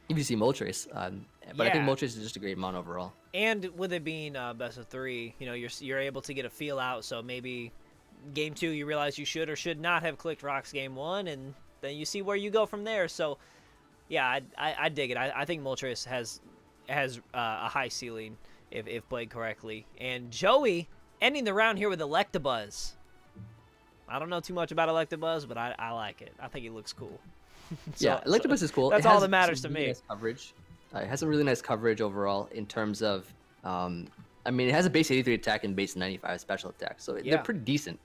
if you see Moltres. But I think Yeah. Moltres is just a great mon overall. And with it being best of 3, you're able to get a feel out. So maybe game 2 you realize you should or should not have clicked rocks game 1, and then you see where you go from there. So yeah, I dig it. I think Moltres has a high ceiling if played correctly. And Joey ending the round here with Electabuzz. I don't know too much about Electabuzz, but I like it. I think he looks cool. Yeah, Electabuzz is cool. That's It all has that matters some to really me. nice coverage. It has some really nice coverage overall in terms of, it has a base 83 attack and base 95 special attack, so Yeah. they're pretty decent.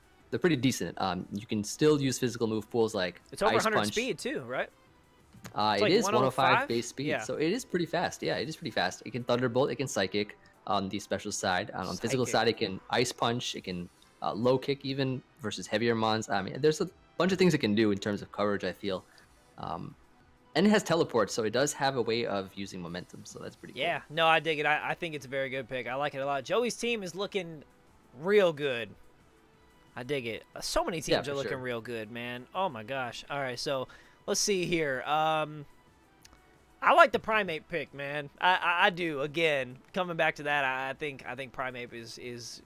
You can still use physical move pools like It's over Ice 100 Punch. speed too, right? It like is 105 105? base speed, Yeah. so it is pretty fast. Yeah, it is pretty fast. It can Thunderbolt, it can Psychic on the special side. On the physical Psychic. side, it can Ice Punch, it can low kick even versus heavier mons. There's a bunch of things it can do in terms of coverage, I feel. And it has teleport, so it does have a way of using momentum, so that's pretty cool. Yeah, no, I dig it. I think it's a very good pick. I like it a lot. Joey's team is looking real good. I dig it. So many teams are looking real good, man. Oh my gosh. All right, so let's see here. I like the Primate pick, man. I do. Again, coming back to that, I think Primate is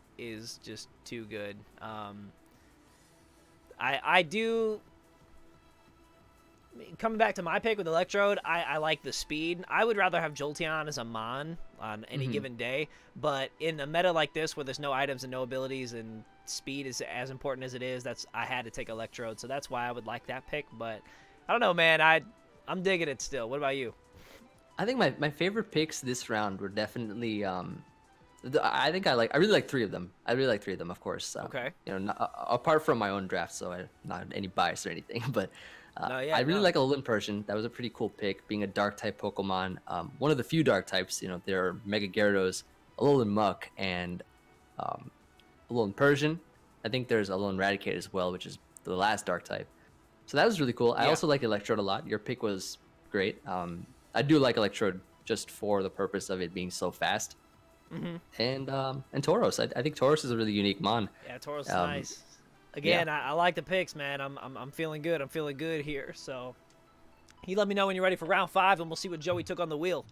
just too good. I do. Coming back to my pick with Electrode, I like the speed. I would rather have Jolteon as a Mon on any given day, but in a meta like this where there's no items and no abilities and speed is as important as it is, I had to take Electrode, so that's why I would like that pick. But I don't know, man. I'm digging it still. What about you? I think my favorite picks this round were definitely I really like three of them. I really like three of them, of course. Okay. You know, apart from my own draft, so I not any bias or anything, but I really like Alolan Persian. That was a pretty cool pick, being a dark type Pokemon. One of the few dark types. You know, there are Mega Gyarados, Alolan Muck, and Alolan Persian. I think there's Alolan Raticate as well, which is the last dark type. So that was really cool. I also like Electrode a lot. Your pick was great. I do like Electrode just for the purpose of it being so fast. And Tauros. I think Tauros is a really unique mon. Yeah, Tauros is nice. Again, I like the picks, man. I'm feeling good. I'm feeling good here. So, you let me know when you're ready for round 5, and we'll see what Joey took on the wheel.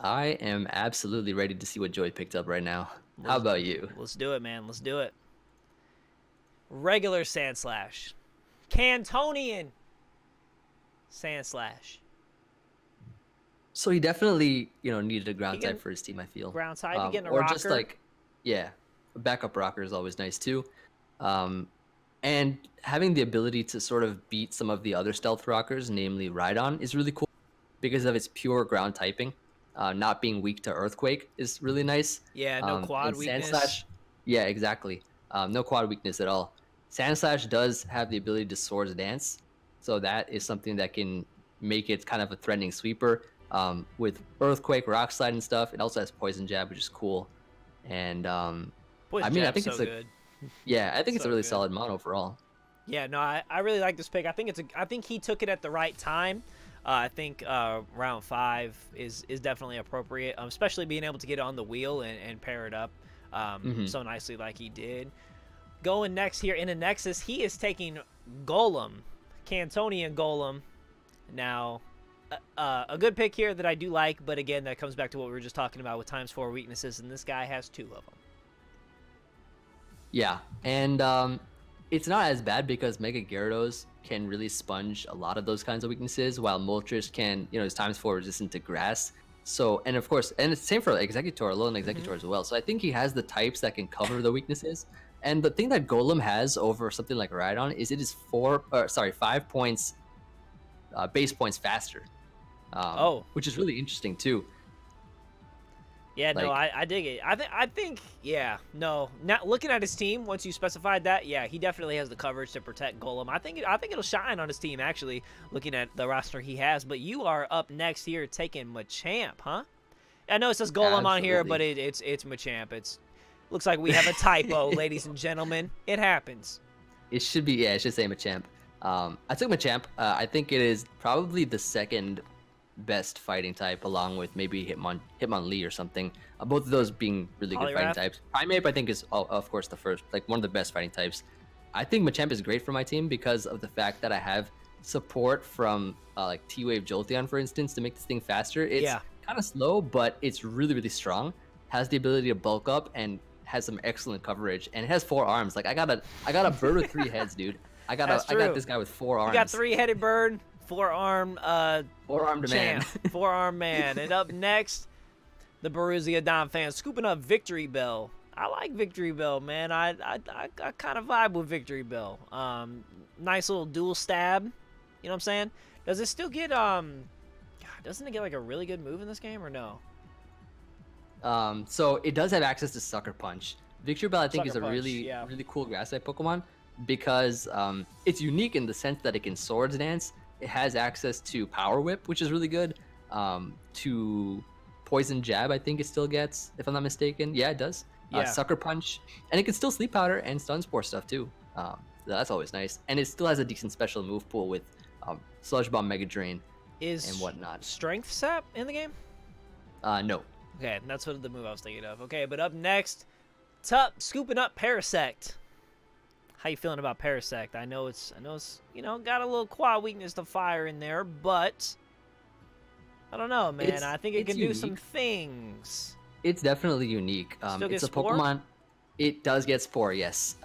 I am absolutely ready to see what Joey picked up right now. How about you? Let's do it, man. Let's do it. Regular Sandslash. Cantonian Sandslash. So he definitely, needed a ground type for his team, I feel. Ground type, you getting a or rocker? Just like, a backup rocker is always nice too. And having the ability to sort of beat some of the other stealth rockers, namely Rhydon, is really cool because of its pure ground typing. Not being weak to Earthquake is really nice. Yeah, no quad weakness. Sandslash, yeah, exactly. No quad weakness at all. Sandslash does have the ability to Swords Dance, so that is something that can make it kind of a threatening sweeper. With Earthquake, Rock Slide, and stuff, it also has Poison Jab, which is cool. And I think it's good. Yeah, I think it's a really solid mon overall. Yeah, no, I really like this pick. I think he took it at the right time. I think round 5 is definitely appropriate, especially being able to get on the wheel and pair it up so nicely like he did. Going next here in a Nexus, he is taking Golem, Cantonian Golem. Now, a good pick here that I do like, but again, that comes back to what we were just talking about with ×4 weaknesses, and this guy has 2 of them. Yeah, and it's not as bad because Mega Gyarados can really sponge a lot of those kinds of weaknesses, while Moltres can, is ×4 resistant to grass. So, and of course, and it's the same for Executor, Alolan Executor as well. So I think he has the types that can cover the weaknesses. And the thing that Golem has over something like Rhydon is it is 5 points, base points faster. Which is really interesting too. Yeah, no, I dig it. I think, yeah, no. Now looking at his team, once you specified that, yeah, he definitely has the coverage to protect Golem. I think it'll shine on his team actually, looking at the roster he has. But you are up next here taking Machamp, huh? I know it says Golem on here, but it's Machamp. Looks like we have a typo, ladies and gentlemen. It happens. It should be, it should say Machamp. I took Machamp. I think it is probably the second best fighting type, along with maybe Hitmonlee or something. Both of those being really good fighting types. Primeape, I think, is of course the first, one of the best fighting types. I think Machamp is great for my team because of the fact that I have support from T-Wave Jolteon, for instance, to make this thing faster. It's kind of slow, but it's really, really strong. Has the ability to bulk up and has some excellent coverage, and it has 4 arms. I got a bird with 3 heads, dude. I got this guy with 4 arms. You got 3-headed bird. 4-armed man. 4-armed man. And up next, the Borussia Dom fans scooping up Victory Bell. I like Victory Bell, man. I kind of vibe with Victory Bell. Nice little dual stab. You know what I'm saying? Does it still get doesn't it get a really good move in this game or no? So it does have access to Sucker Punch. Victory Bell, I think, is a really cool grass type Pokemon because it's unique in the sense that it can Swords Dance. It has access to Power Whip, which is really good. To Poison Jab, I think it still gets, if I'm not mistaken. Yeah, it does. Sucker Punch, and it can still Sleep Powder and Stun Spore stuff too. That's always nice. And it still has a decent special move pool with Sludge Bomb, Mega Drain, Is and whatnot. Strength Sap in the game? No. Okay, that's what the move I was thinking of. Okay, but up next, Tup scooping up Parasect. How you feeling about Parasect? I know it's got a little quad weakness to fire in there, but I don't know, man. I think it can do some things. It's definitely unique. It's a Spore? Pokemon. It does get Spore, yes.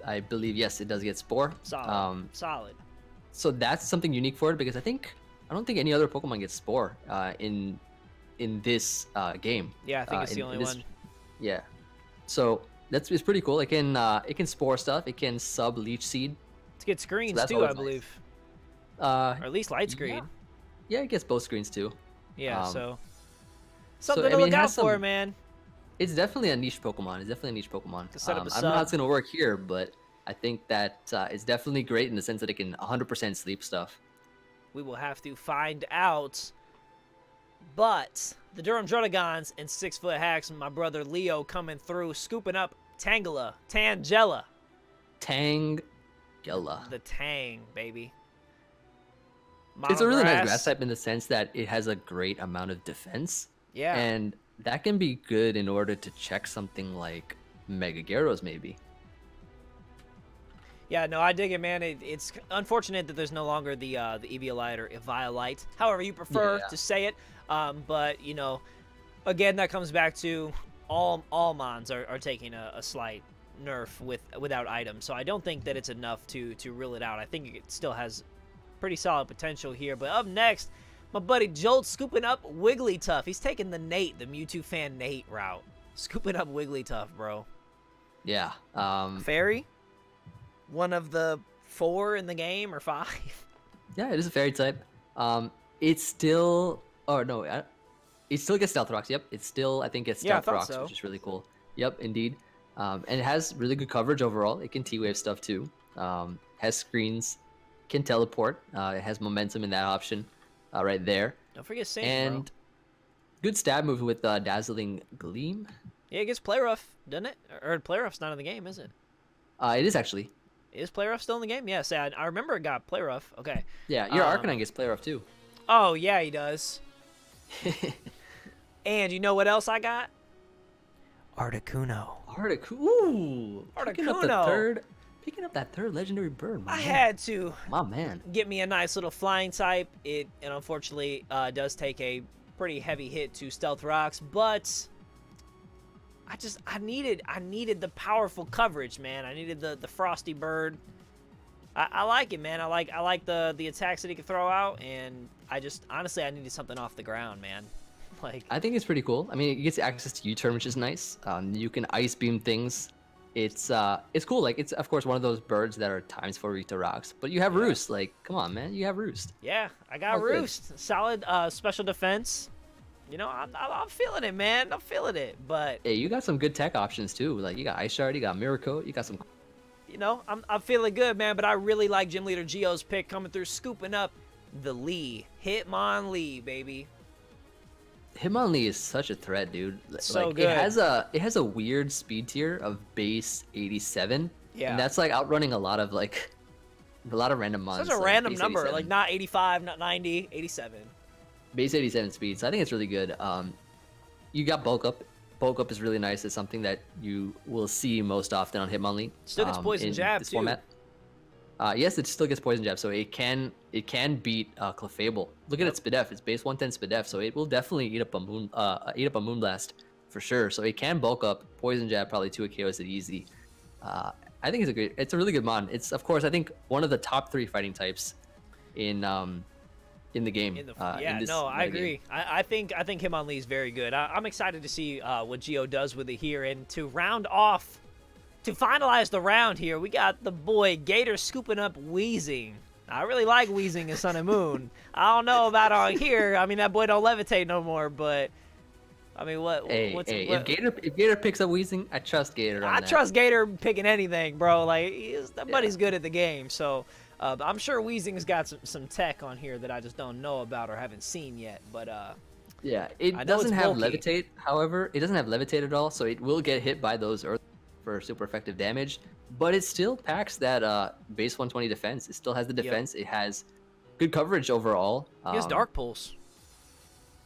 I believe, yes, it does get Spore. Solid. Solid. So that's something unique for it, because I don't think any other Pokemon gets Spore in this game. Yeah, I think it's the only one. Yeah. So it's pretty cool. It can Spore stuff. It can sub Leech Seed. To get screens so too, I believe. Or at least light screen. Yeah, it gets both screens too. Yeah, so something to look out for, man. It's definitely a niche Pokemon. It's definitely a niche Pokemon. To set up a I don't know how it's going to work here, but I think that it's definitely great in the sense that it can 100% sleep stuff. We will have to find out. But the Durham Druddigons and 6-foot hacks, my brother Leo coming through, scooping up Tangela. Tangela. The Tang, baby. It's a really nice grass type in the sense that it has a great amount of defense. Yeah. And that can be good in order to check something like Mega Gyarados, maybe. Yeah, no, I dig it, man. It's unfortunate that there's no longer the Eviolite or Eviolite, however you prefer to say it. But, again, that comes back to all Mons are taking a slight nerf without items. So I don't think that it's enough to rule it out. I think it still has pretty solid potential here. But up next, my buddy Jolt scooping up Wigglytuff. He's taking the Mewtwo fan Nate route. Scooping up Wigglytuff, bro. Yeah. Fairy? One of the 4 in the game, or 5? Yeah, it is a fairy type. It's still... Oh, no. It still gets Stealth Rocks. Yep. It still, I think, gets Stealth Rocks, which is really cool. Yep, indeed. And it has really good coverage overall. It can T-Wave stuff, too. Has screens. Can teleport. It has momentum in that option right there. Don't forget Saint, and bro. Good stab move with Dazzling Gleam. Yeah, it gets Play Rough, doesn't it? Or Play Rough's not in the game, is it? It is, actually. Is Play Rough still in the game? Yes, I remember it got Play Rough. Okay. Yeah, your Arcanine gets Play Rough, too. Oh, yeah, he does. And you know what else I got? Articuno. Ooh! Articuno. Picking up that third legendary bird, I had to. My man. Get me a nice little flying type. It unfortunately does take a pretty heavy hit to Stealth Rocks, but I needed the powerful coverage, man. I needed the Frosty Bird. I like it, man. I like the attacks that he can throw out, and honestly I needed something off the ground, man. I think it's pretty cool. I mean, it gets access to U-turn, which is nice. You can Ice Beam things. It's cool. It's of course one of those birds that are times 4 weak to rocks, but you have Roost. Come on, man, you have Roost. Yeah, I got Roost. Good. Solid special defense. I'm feeling it, man. I'm feeling it. But hey, you got some good tech options too. You got Ice Shard, you got Mirror Coat, you got some. I'm feeling good, man. But I really like Gym Leader Geo's pick coming through, scooping up the Lee Hitmonlee, baby. Hitmonlee is such a threat, dude. So good. It has a weird speed tier of base 87. Yeah. And that's outrunning a lot of random mons. Such a random number, 87. Not 85, not 90, 87. Base 87 speed. So I think it's really good. You got bulk up. Bulk up is really nice. It's something that you will see most often on Hitmonlee. Still gets poison jab too. Format. Yes, it still gets poison jab, so it can beat Clefable. Look at its Spidef; it's base 110 Spidef, so it will definitely eat up a Moonblast for sure. So it can bulk up. Poison jab probably 2 KOs it easy. I think it's a really good mon. It's of course I think one of the top 3 fighting types in the game. I agree. I think Hitmonlee is very good. I'm excited to see what Geo does with it here, and to round off. To finalize the round here, we got the boy Gator scooping up Weezing. I really like Weezing in Sun and Moon. I don't know about on here. I mean, that boy don't levitate no more, but I mean, if Gator picks up Weezing, I trust Gator on that. I trust Gator picking anything, bro. That buddy's good at the game, so I'm sure Weezing's got some tech on here that I just don't know about or haven't seen yet, but yeah, it doesn't have levitate. However, it doesn't have levitate at all, so it will get hit by those earth for super effective damage, but it still packs that base 120 defense. It still has the defense. It has good coverage overall. He has Dark Pulse,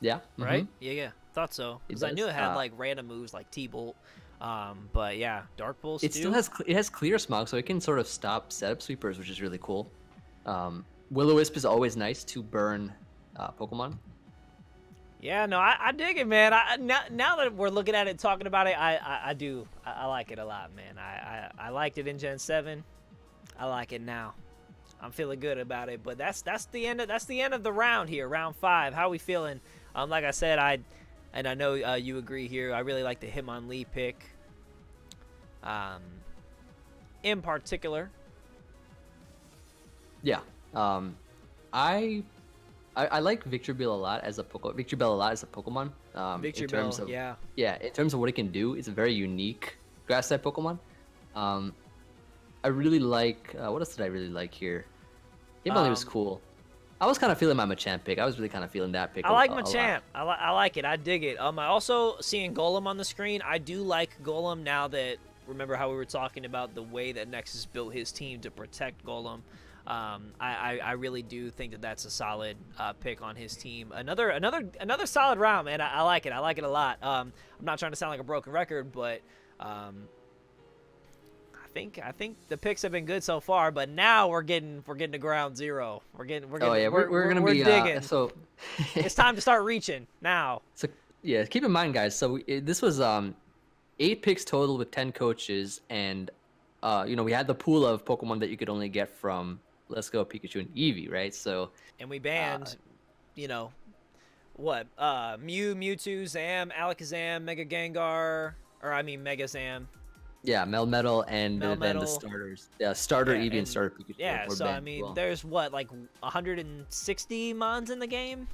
Yeah. right? Yeah. Thought so. Because I does. knew it had like random moves like T-Bolt. But yeah, Dark Pulse It too. still has it has clear smog, so it can sort of stop setup sweepers, which is really cool. Will-O-Wisp is always nice to burn Pokemon. Yeah, no, I dig it, man. Now that we're looking at it, talking about it, I like it a lot, man. I liked it in Gen 7. I like it now. I'm feeling good about it. But that's the end of the round here, round 5. How we feeling? Like I said, I know you agree here. I really like the Hitmonlee pick. In particular. Yeah. I like Victreebel a lot as a Pokemon. Victreebel, yeah. Yeah, in terms of what it can do, it's a very unique grass type Pokemon. I really like what else did I really like here? Hitmonlee was cool. I was kind of feeling my Machamp pick. I was really kind of feeling that pick. I like Machamp. I like it. I dig it. I also seeing Golem on the screen. I do like Golem now that remember how we were talking about the way that Nexus built his team to protect Golem. I really do think that that's a solid pick on his team. Another solid round, man. I like it. I like it a lot. I'm not trying to sound like a broken record, but I think the picks have been good so far. But now we're getting to ground zero. We're gonna be digging. So it's time to start reaching now. So yeah, keep in mind, guys. So this was 8 picks total with 10 coaches, and we had the pool of Pokemon that you could only get from Let's Go Pikachu and Eevee, right? So and we banned, what? Mew, Mewtwo, Zam, Alakazam, Mega Gengar, Mega Zam. Yeah, Melmetal and then the starters. Yeah, starter Eevee and starter Pikachu. Yeah, so there's what, like 160 mons in the game,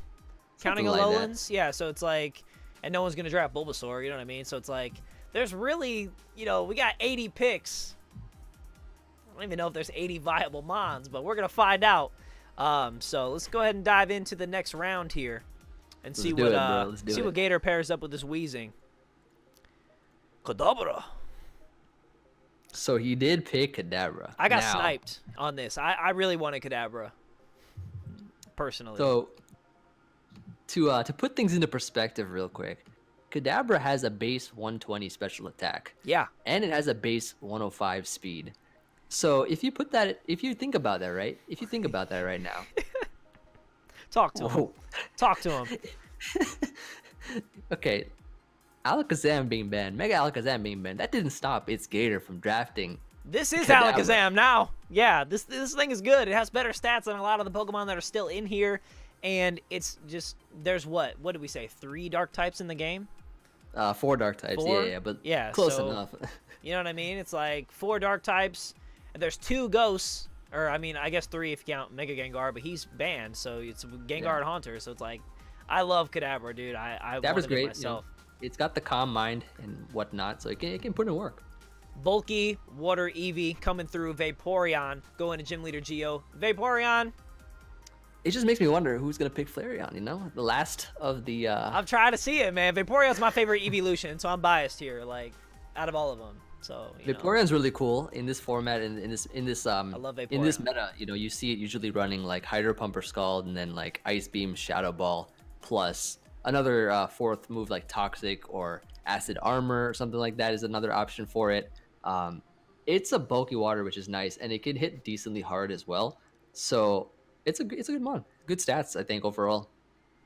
counting Alolan's. Yeah, so it's like, and no one's gonna draft Bulbasaur. You know what I mean? So it's like, there's really, we got 80 picks. I don't even know if there's 80 viable mons, but we're gonna find out. So let's go ahead and dive into the next round here, and see what Gator pairs up with this Weezing. Kadabra. So he did pick Kadabra. I got sniped on this. I really wanted Kadabra, personally. So to put things into perspective real quick, Kadabra has a base 120 special attack. Yeah. And it has a base 105 speed. So if you think about that, right? If you think about that right now. Talk to him. Talk to him. Okay. Alakazam being banned, Mega Alakazam being banned, that didn't stop its Gator from drafting. This is Kadabra. Alakazam now. Yeah, this thing is good. It has better stats than a lot of the Pokemon that are still in here. And it's just, there's what did we say? 3 dark types in the game? 4 dark types. 4? Yeah, but yeah, close enough. You know what I mean? It's like 4 dark types, and there's 2 ghosts, or I guess 3 if you count Mega Gengar, but he's banned, so it's Gengar and Haunter. So it's like, I love Kadabra, dude. I Kadabra's great myself. It's got the calm mind and whatnot, so it can put in work. Bulky Water Eevee coming through. Vaporeon going to Gym Leader Geo. Vaporeon. It just makes me wonder who's gonna pick Flareon. The last of the. I'm trying to see it, man. Vaporeon's my favorite evolution, so I'm biased here. Like, out of all of them. So Vaporeon's really cool in this format, in this I love Vaporeon. in this meta. You see it usually running like Hydro Pump or Scald, and then like Ice Beam, Shadow Ball, plus another 4th move like Toxic or Acid Armor or something like that is another option for it. It's a bulky water, which is nice, and it can hit decently hard as well. So it's a good mon. Good stats, I think, overall.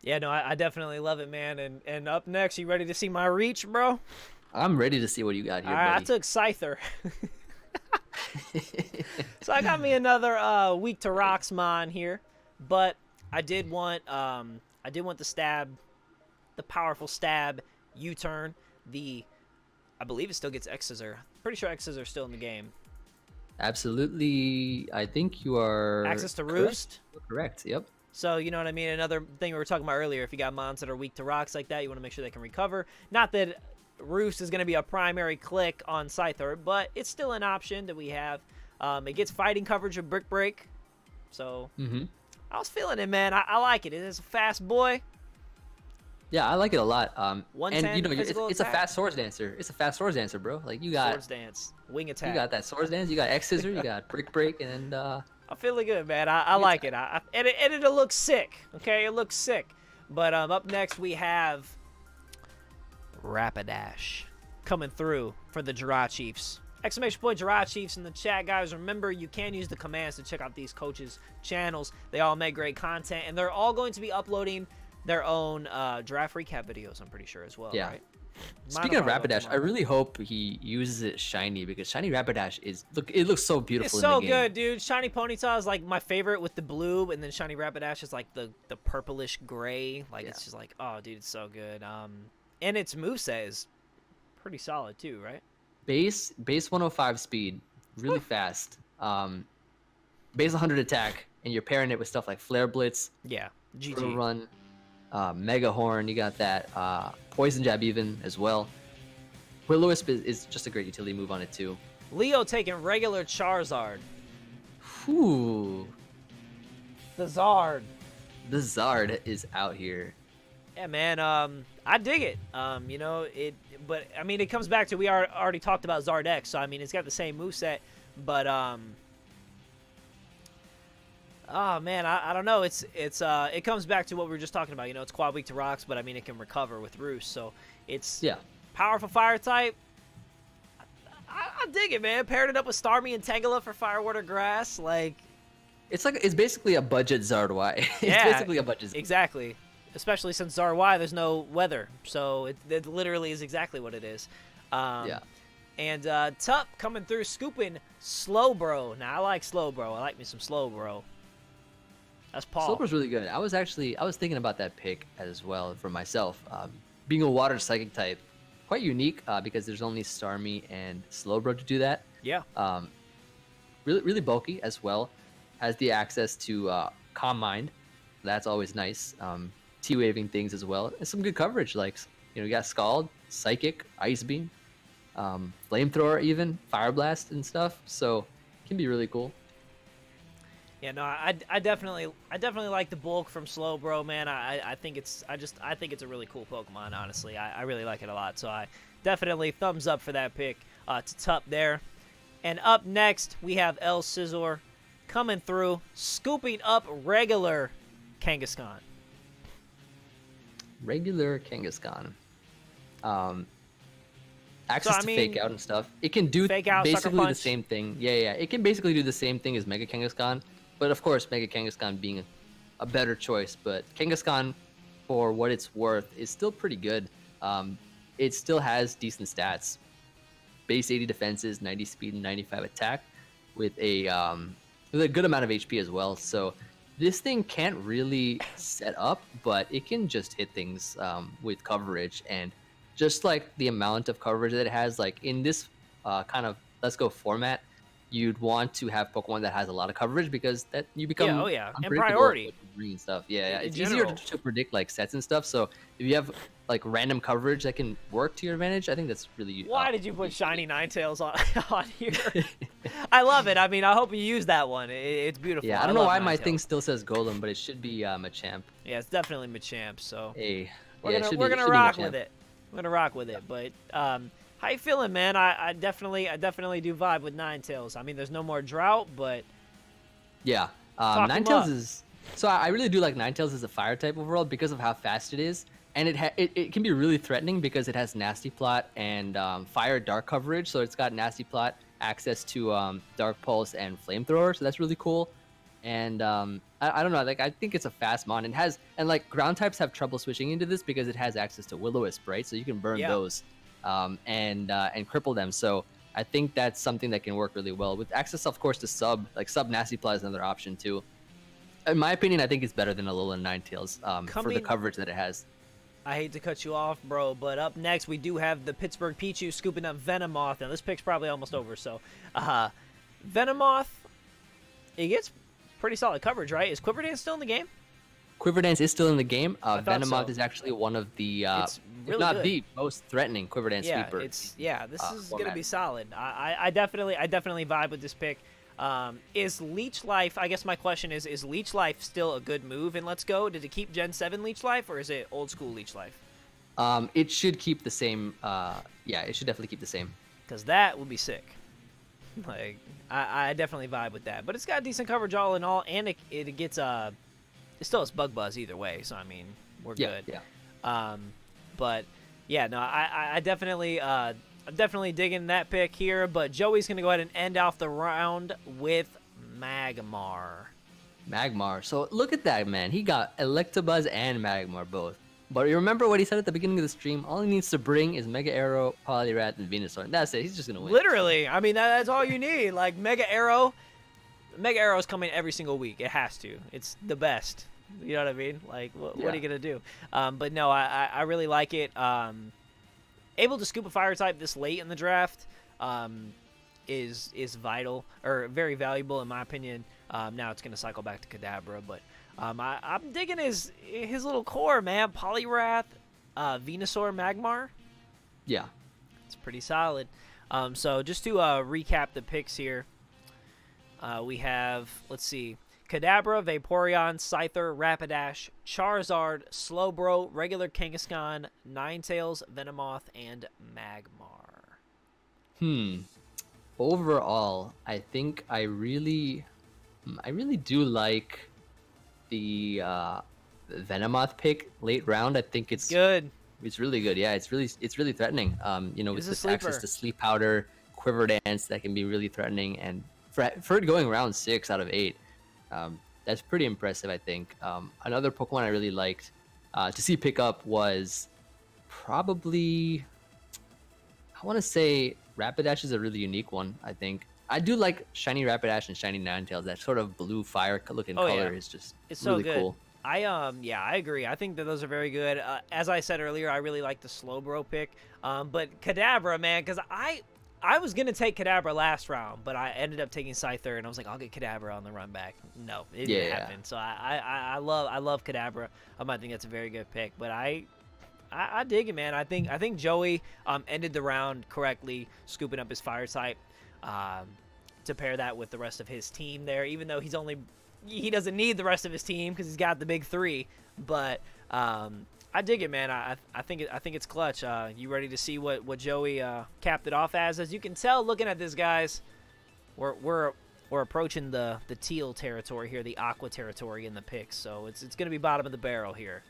Yeah, no, I definitely love it, man. And up next, you ready to see my reach, bro? I'm ready to see what you got here, buddy. I took Scyther. So I got me another weak to rocks mon here, but I did want the stab, the powerful stab U-turn. I believe it still gets X-Scissor. Pretty sure X-Scissor is still in the game. Absolutely, I think you are. Access to Roost. Correct. Yep. So, you know what I mean? Another thing we were talking about earlier, if you got mons that are weak to rocks like that, you want to make sure they can recover. Not that Roost is going to be a primary click on Scyther, but it's still an option that we have. It gets fighting coverage with Brick Break. So, I was feeling it, man. I like it. It is a fast boy. Yeah, I like it a lot. And it's a attack. fast Swords Dancer. It's a fast Swords Dancer, bro. Like you got Swords Dance, Wing Attack. You got that Swords Dance. You got X Scissor. You got Brick Break, and I'm feeling good, man. I like it. And it'll look sick. Okay, it looks sick. But up next we have Rapidash coming through for the Giraffe Chiefs. Exclamation point Giraffe Chiefs in the chat, guys. Remember, you can use the commands to check out these coaches' channels. They all make great content, and they're all going to be uploading their own draft recap videos, I'm pretty sure, as well, right? Speaking of Rapidash, I really hope he uses it shiny, because shiny Rapidash it looks so beautiful. It's so good, dude. Shiny Ponyta is like my favorite with the blue, and then shiny Rapidash is like the purplish gray. Like it's just like, oh, dude, it's so good. And its moveset is pretty solid too, right? Base 105 speed, really fast. Base 100 attack, and you're pairing it with stuff like Flare Blitz. Yeah, GG. Run, Mega Horn. You got that. Poison Jab even as well. Will-O-Wisp is just a great utility move on it too. Leo taking regular Charizard. Ooh. The Zard. The Zard is out here. Yeah, man. I dig it. You know it, but I mean, it comes back to we already talked about Zard X, so I mean, it's got the same moveset, but oh man, I don't know. It comes back to what we were just talking about. You know, it's quad weak to rocks, but I mean, it can recover with Roost, so it's powerful fire type. I dig it, man. Paired it up with Starmie and Tangela for Fire, Water, Grass, like it's basically a budget Zard Y. It's basically a budget Zard. Exactly. Especially since Zard Y, there's no weather, so it literally is exactly what it is. And Tup coming through, scooping Slowbro. Now, I like Slowbro. I like me some Slowbro. That's Paul. Slowbro's really good. I was thinking about that pick as well for myself. Being a water psychic type, quite unique because there's only Starmie and Slowbro to do that. Yeah. Really bulky as well. Has the access to Calm Mind. That's always nice. T-waving things as well, and some good coverage. Like, you know, you got Scald, Psychic, Ice Beam, Flamethrower, even Fire Blast and stuff. So it can be really cool. Yeah, no, I definitely like the bulk from Slowbro, man. I think it's a really cool Pokemon. Honestly, I really like it a lot. So I definitely thumbs up for that pick to Tup there. And up next we have El Scizor coming through, scooping up regular Kangaskhan. Regular Kangaskhan. Access to fake out and stuff. It can do basically the same thing. Yeah. It can basically do the same thing as Mega Kangaskhan, but of course Mega Kangaskhan being a better choice. But Kangaskhan, for what it's worth, is still pretty good. It still has decent stats. Base 80 defenses, 90 speed, and 95 attack, with a good amount of HP as well. So this thing can't really set up, but it can just hit things with coverage. And just like the amount of coverage that it has, like in this kind of Let's Go format, you'd want to have Pokemon that has a lot of coverage, because that you become and priority and stuff. It's easier to predict like sets and stuff. So if you have like random coverage that can work to your advantage, I think that's really. Why did you put Shiny Ninetales on here? I love it. I mean, I hope you use that one. It's beautiful. Yeah, I don't know why my thing still says Golem, but it should be Machamp. Yeah, it's definitely Machamp. So we're gonna rock with it. We're gonna rock with it. But how you feeling, man? I definitely do vibe with Ninetales. I mean, there's no more drought, but Ninetales is. So I really do like Ninetales as a fire type overall because of how fast it is. And it can be really threatening because it has Nasty Plot and Fire Dark coverage. So it's got Nasty Plot, access to Dark Pulse and Flamethrower. So that's really cool. And I don't know, like I think it's a fast mon. It has, and like ground types have trouble switching into this because it has access to Will-O-Wisp, right? So you can burn those and cripple them. So I think that's something that can work really well with access, of course, to sub Nasty Plot is another option too. In my opinion, I think it's better than Alolan Ninetales for the coverage that it has. I hate to cut you off, bro, but up next we do have the Pittsburgh Pichu scooping up Venomoth. Now this pick's probably almost over, so Venomoth, it gets pretty solid coverage, right? Is Quiver Dance still in the game? Quiver Dance is still in the game. Venomoth is actually one of the, if not the most threatening Quiver Dance sweeper. This is gonna be solid. I definitely vibe with this pick. Is Leech Life, I guess my question is Leech Life still a good move in Let's Go? Did it keep Gen 7 Leech Life, or is it old school Leech Life? It should keep the same. Yeah, it should definitely keep the same. Because that would be sick. Like, I definitely vibe with that. But it's got decent coverage all in all, and it gets it still has Bug Buzz either way. So I mean, we're good. Yeah. But yeah, no, I definitely I'm definitely digging that pick here. But Joey's gonna go ahead and end off the round with Magmar. Magmar. So look at that, man. He got Electabuzz and Magmar both. But you remember what he said at the beginning of the stream? All he needs to bring is Mega Arrow, Poliwrath, and Venusaur. And that's it. He's just going to win. Literally. I mean, that's all you need. Like, Mega Arrow is coming every single week. It has to. It's the best. You know what I mean? Like, what are you going to do? But no, I really like it. Able to scoop a fire type this late in the draft is vital, or very valuable in my opinion. Now it's going to cycle back to Kadabra, but I'm digging his little core, man. Poliwrath, Venusaur, Magmar. Yeah. It's pretty solid. So just to recap the picks here, we have, let's see, Kadabra, Vaporeon, Scyther, Rapidash, Charizard, Slowbro, regular Kangaskhan, Ninetales, Venomoth, and Magmar. Overall, I think I really do like the Venomoth pick late round. I think it's good. It's really good. Yeah, it's really threatening. You know, with this sleeper. access to Sleep Powder, Quiver Dance, that can be really threatening. And for it going round 6 out of 8, that's pretty impressive, I think. Another Pokemon I really liked to see pick up was probably, I want to say Rapidash is a really unique one, I think. I do like shiny Rapidash and shiny Ninetales. That sort of blue fire looking color is just really cool. Yeah, I agree. I think that those are very good. As I said earlier, I really like the Slowbro pick. But Kadabra, man, because I was gonna take Kadabra last round, but I ended up taking Scyther, and I was like, I'll get Kadabra on the run back. No, it didn't happen. So I love Kadabra. I think that's a very good pick. But I dig it, man. I think Joey ended the round correctly, scooping up his fire type. To pair that with the rest of his team there, even though he doesn't need the rest of his team because he's got the big 3. But I dig it, man. I think it's clutch. You ready to see what Joey capped it off as? As you can tell, looking at this, guys, we're approaching the teal territory here, the aqua territory in the picks. So it's gonna be bottom of the barrel here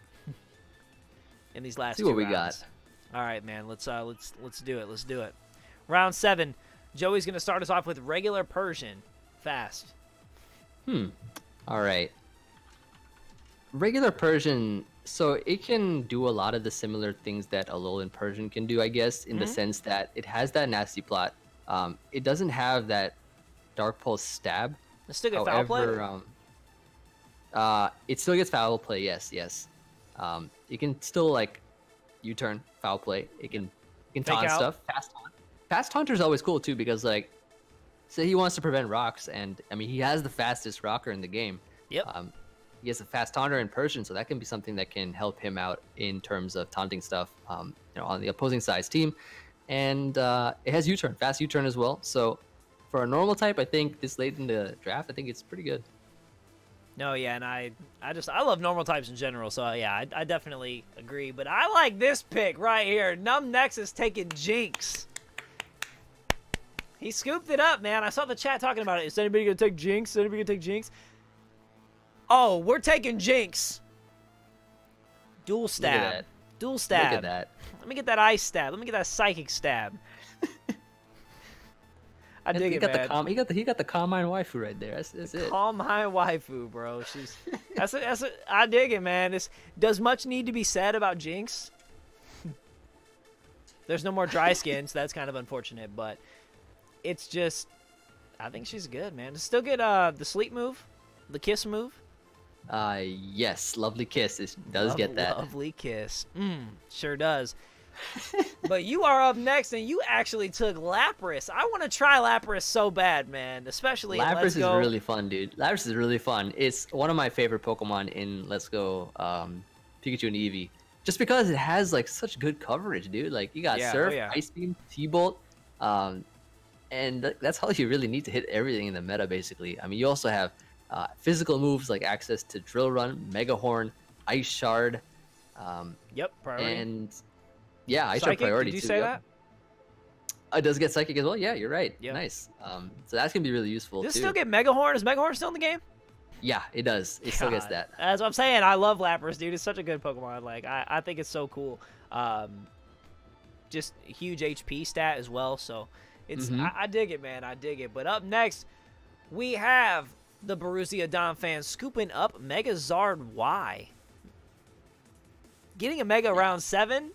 in these last 2 rounds. See what we got. All right, man. Let's do it. Let's do it. Round 7. Joey's going to start us off with regular Persian. Fast. All right. Regular Persian, so it can do a lot of the similar things that Alolan Persian can do, I guess, in the sense that it has that nasty plot. It doesn't have that Dark Pulse stab. It still gets foul play? It still gets foul play, yes. You can still, like, U-turn, foul play. It can taunt stuff, fast taunt. Fast Taunter is always cool too because, like, say he wants to prevent rocks, and I mean he has the fastest rocker in the game. Yep. He has a fast taunter in Persian, so that can be something that can help him out in terms of taunting stuff, you know, on the opposing side's team. And it has U-turn, fast U-turn as well. So for a normal type, I think this late in the draft, I think it's pretty good. No, yeah, and I love normal types in general, so yeah, I definitely agree. But I like this pick right here. Numb Nexus taking Jinx. He scooped it up, man. I saw the chat talking about it. Is anybody going to take Jinx? Is anybody going to take Jinx? Oh, we're taking Jinx. Dual stab. Look at that. Dual stab. Look at that. Let me get that ice stab. Let me get that psychic stab. I dig it, man. He got the Calm Mind waifu right there. That's it. Calm Mind waifu, bro. I dig it, man. Does much need to be said about Jinx? There's no more dry skin, so that's kind of unfortunate, but it's just, I think she's good, man. Does still get the sleep move, the kiss move? Yes, lovely kiss. It does get that. Lovely kiss. Sure does. But you are up next, and you actually took Lapras. I want to try Lapras so bad, man. Especially Lapras in Let's Go. is really fun, dude. Lapras is really fun. It's one of my favorite Pokemon in Let's Go Pikachu and Eevee. Just because it has, like, such good coverage, dude. Like, you got Surf, Ice Beam, T-Bolt, and that's all you really need to hit everything in the meta, basically. I mean, you also have physical moves like access to Drill Run, Mega Horn, Ice Shard. Yep, priority. And yeah, Ice Shard Psychic, priority did you too. say Yep. It does get psychic as well. Yeah, you're right. Yep. Nice. So that's gonna be really useful Does it too. still get Mega Horn? Is Mega Horn still in the game? Yeah, it does. It still gets God. that. That's what I'm saying. I love Lapras, dude. It's such a good Pokemon. Like, I think it's so cool. Just a huge HP stat as well. So, it's I dig it, man. I dig it. But up next, we have the Borussia Donphan scooping up Megazard Y. Getting a Mega round 7,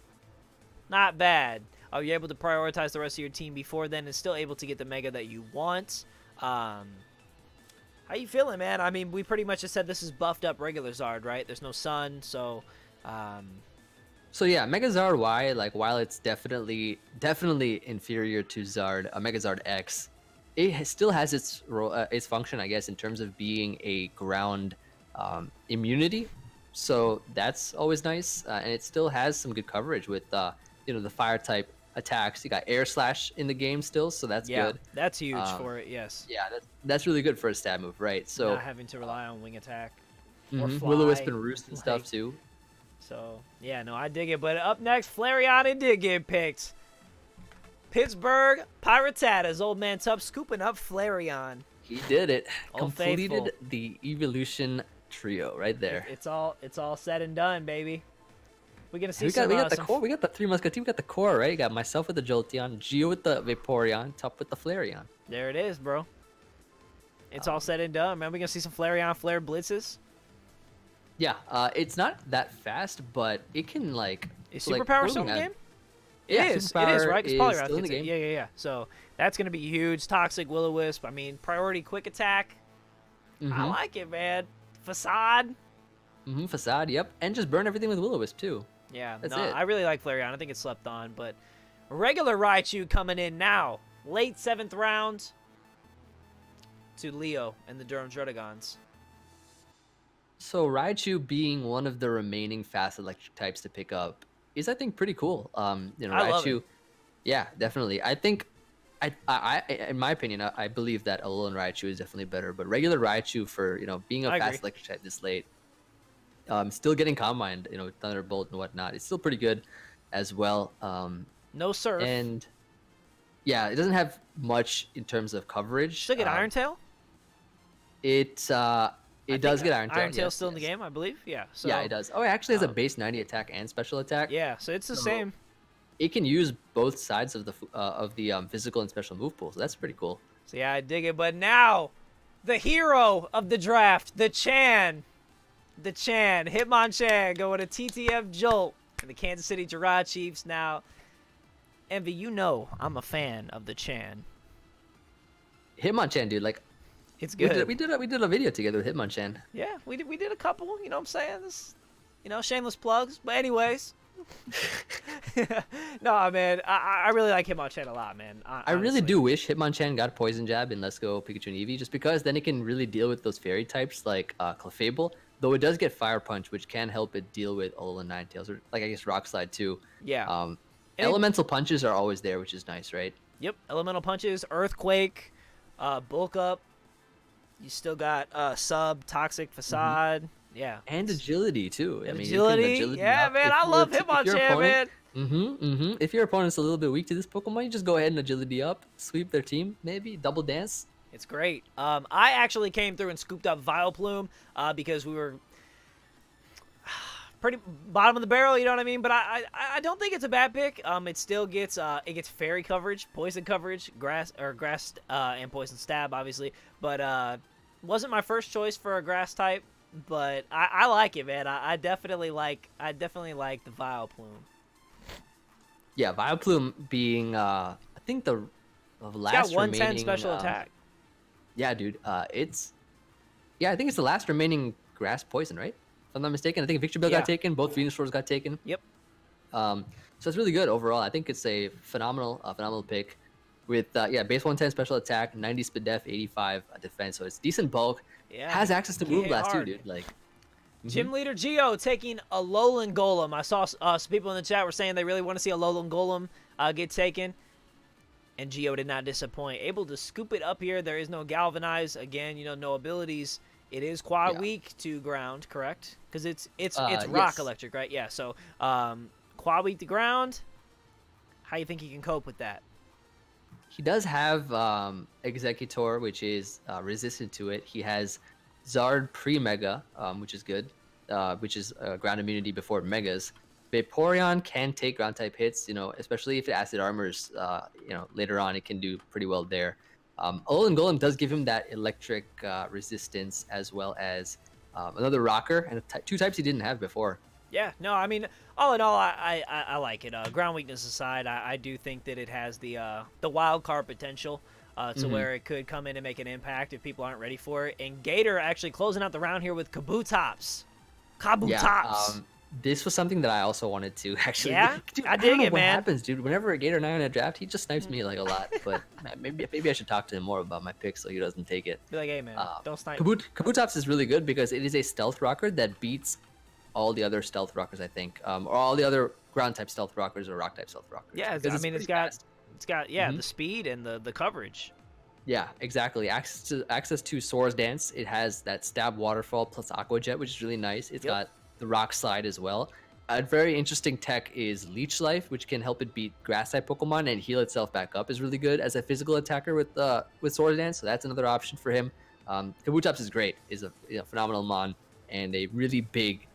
not bad. Are you able to prioritize the rest of your team before then and still able to get the Mega that you want? How you feeling, man? I mean, we pretty much just said this is buffed up regular Zard, right? There's no sun, so... So yeah, Megazard Y, like while it's definitely inferior to Zard, Megazard X, it still has its function, I guess, in terms of being a ground immunity. So that's always nice, and it still has some good coverage with the fire type attacks. You got Air Slash in the game still, so that's good. That's huge for it. Yes. Yeah, that's really good for a stab move, right? So not having to rely on wing attack or fly, Will-O-Wisp and Roost and stuff too. So yeah, no, I dig it. But up next, Flareon did get picked. Pittsburgh Piratetta's old man Tup scooping up Flareon. He did it. Old Completed faithful. the evolution trio right there. It's all said and done, baby. We're gonna see We got the core. We got the Three Musketeers. We got the core, right? You got myself with the Jolteon, Gio with the Vaporeon, Tup with the Flareon. There it is, bro. It's all said and done, man. We're gonna see some Flareon Flare blitzes. Yeah, it's not that fast, but it can like. Is Superpower still in the game? It is, right? Because Poliwrath still in gets the it. game. Yeah. So that's gonna be huge. Toxic Will-O-Wisp. I mean, priority quick attack. I like it, man. Facade. Facade. Yep, and just burn everything with Will-O-Wisp too. Yeah, That's no, it. I really like Flareon. I think it's slept on, but regular Raichu coming in now. Late 7th round to Leo and the Durham Druddigons. So Raichu being one of the remaining fast electric types to pick up is, I think, pretty cool. I Raichu, love it. Yeah, definitely. I think, I in my opinion, I believe that Alolan Raichu is definitely better. But regular Raichu for being a I fast agree. electric type this late, still getting Combined, Thunderbolt and whatnot. It's still pretty good, as well. No Surf. And yeah, it doesn't have much in terms of coverage. Still get Iron Tail? It does get Iron Tail. Iron Tail's yes, still in the yes. game, I believe. Yeah. So, Yeah, it does. Oh, it actually has a base 90 attack and special attack. Yeah, so it's the So, same. It can use both sides of the physical and special move pool, so that's pretty cool. So yeah, I dig it. But now, the hero of the draft, the Chan, Hitmonchan, going to TTF Jolt and the Kansas City Giraffe Chiefs. Now, Envy, I'm a fan of the Chan. Hitmonchan, dude, like It's good. we did a video together with Hitmonchan. Yeah, we did a couple. You know what I'm saying? This, shameless plugs. But anyways. No, man, I really like Hitmonchan a lot, man. I really do wish Hitmonchan got Poison Jab in Let's Go Pikachu and Eevee, just because then it can really deal with those fairy types like Clefable. Though it does get Fire Punch, which can help it deal with Alolan Ninetales, or like I guess Rock Slide too. Yeah. Elemental punches are always there, which is nice, right? Yep, elemental punches, earthquake, bulk up. You still got sub, toxic, facade. Yeah. And agility too. I mean, agility. You can Yeah, up. man, I love Hitmonchan, man. If your opponent's a little bit weak to this Pokemon, you just go ahead and agility up, sweep their team, maybe double dance. It's great. I actually came through and scooped up Vileplume because we were pretty bottom of the barrel, you know what I mean? But I don't think it's a bad pick. It still gets fairy coverage, poison coverage, grass and poison stab, obviously. But wasn't my first choice for a grass type. But I like it, man. I definitely like the Vileplume. Yeah, Vileplume being I think the last It's got 110 remaining special attack. Yeah, dude. I think it's the last remaining grass poison, right? If I'm not mistaken. I think Victor Bell got taken. Both Venusaurs got taken. Yep. So it's really good overall. I think it's a phenomenal pick with base 110 special attack, 90 speed def, 85 defense. So it's decent bulk. Yeah. Has access to move blast too, hard. dude. Like Gym Leader Geo taking a Alolan Golem. I saw some people in the chat were saying they really want to see a Alolan Golem get taken. And Geo did not disappoint. Able to scoop it up here. There is no Galvanize. Again, no abilities. It is quad weak to ground, correct? Because it's rock yes. electric, right? Yeah, so quad weak to ground. How you think he can cope with that? He does have Executor, which is resistant to it. He has Zard pre-Mega, which is good, which is ground immunity before Megas. Vaporeon can take ground type hits, especially if it acid armors, later on it can do pretty well there. Alolan Golem does give him that electric resistance as well as another rocker and two types he didn't have before. Yeah, no, I mean, all in all, I like it. Ground weakness aside, I do think that it has the wild card potential to where it could come in and make an impact if people aren't ready for it. And Gator actually closing out the round here with Kabutops. Kabutops. Yeah, this was something that I also wanted to actually. Yeah, dude, I dig it, what man. happens, dude? Whenever a Gator and I are in a draft, he just snipes me like a lot. But man, maybe I should talk to him more about my pick so he doesn't take it. Be like, hey man, don't snipe. Kabutops is really good because it is a stealth rocker that beats all the other stealth rockers, I think, or all the other ground type stealth rockers or rock type stealth rockers. Yeah, I mean it's got the speed and the coverage. Yeah, exactly. Access to Sora's Dance. It has that stab waterfall plus Aqua Jet, which is really nice. It's got the rock slide as well. A very interesting tech is Leech Life, which can help it beat grass type Pokemon and heal itself back up. Is really good as a physical attacker with Sora's Dance, so that's another option for him. Kabutops is great. Is a phenomenal mon and a really big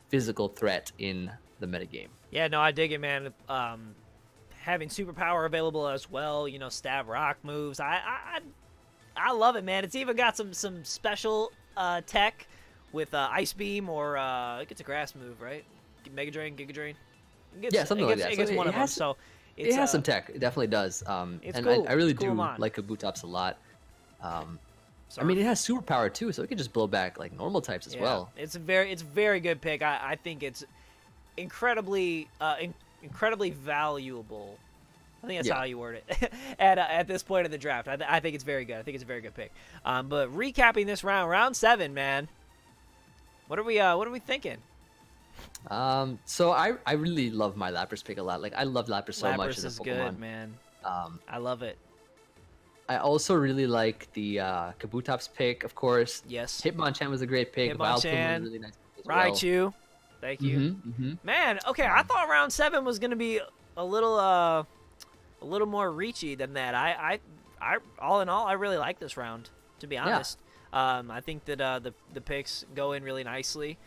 physical threat in the metagame. Yeah, no, I dig it, man. Having superpower available as well, stab rock moves. I love it, man. It's even got some special tech with Ice Beam or it's a grass move, right? Mega Drain, Giga Drain. Something like that. It gets one of them. So it has some tech. It definitely does. It's and cool. I really cool do like Kabutops a lot. I mean, it has superpower too, so it can just blow back like normal types as well. It's a very good pick. I think it's incredibly valuable. I think that's how you word it at this point in the draft. I think it's very good. I think it's a very good pick. But recapping this round 7, man. What are we thinking? So I really love my Lapras pick a lot. Like I love Lapras so much as a Pokemon. Lapras is good, man. I love it. I also really like the Kabutops pick, of course. Yes. Hitmonchan was a great pick. Vileplume was a really nice pick as well. Raichu. Thank you. Man, okay, I thought round 7 was gonna be a little more reachy than that. I all in all, I really like this round, to be honest. Yeah. I think that the picks go in really nicely.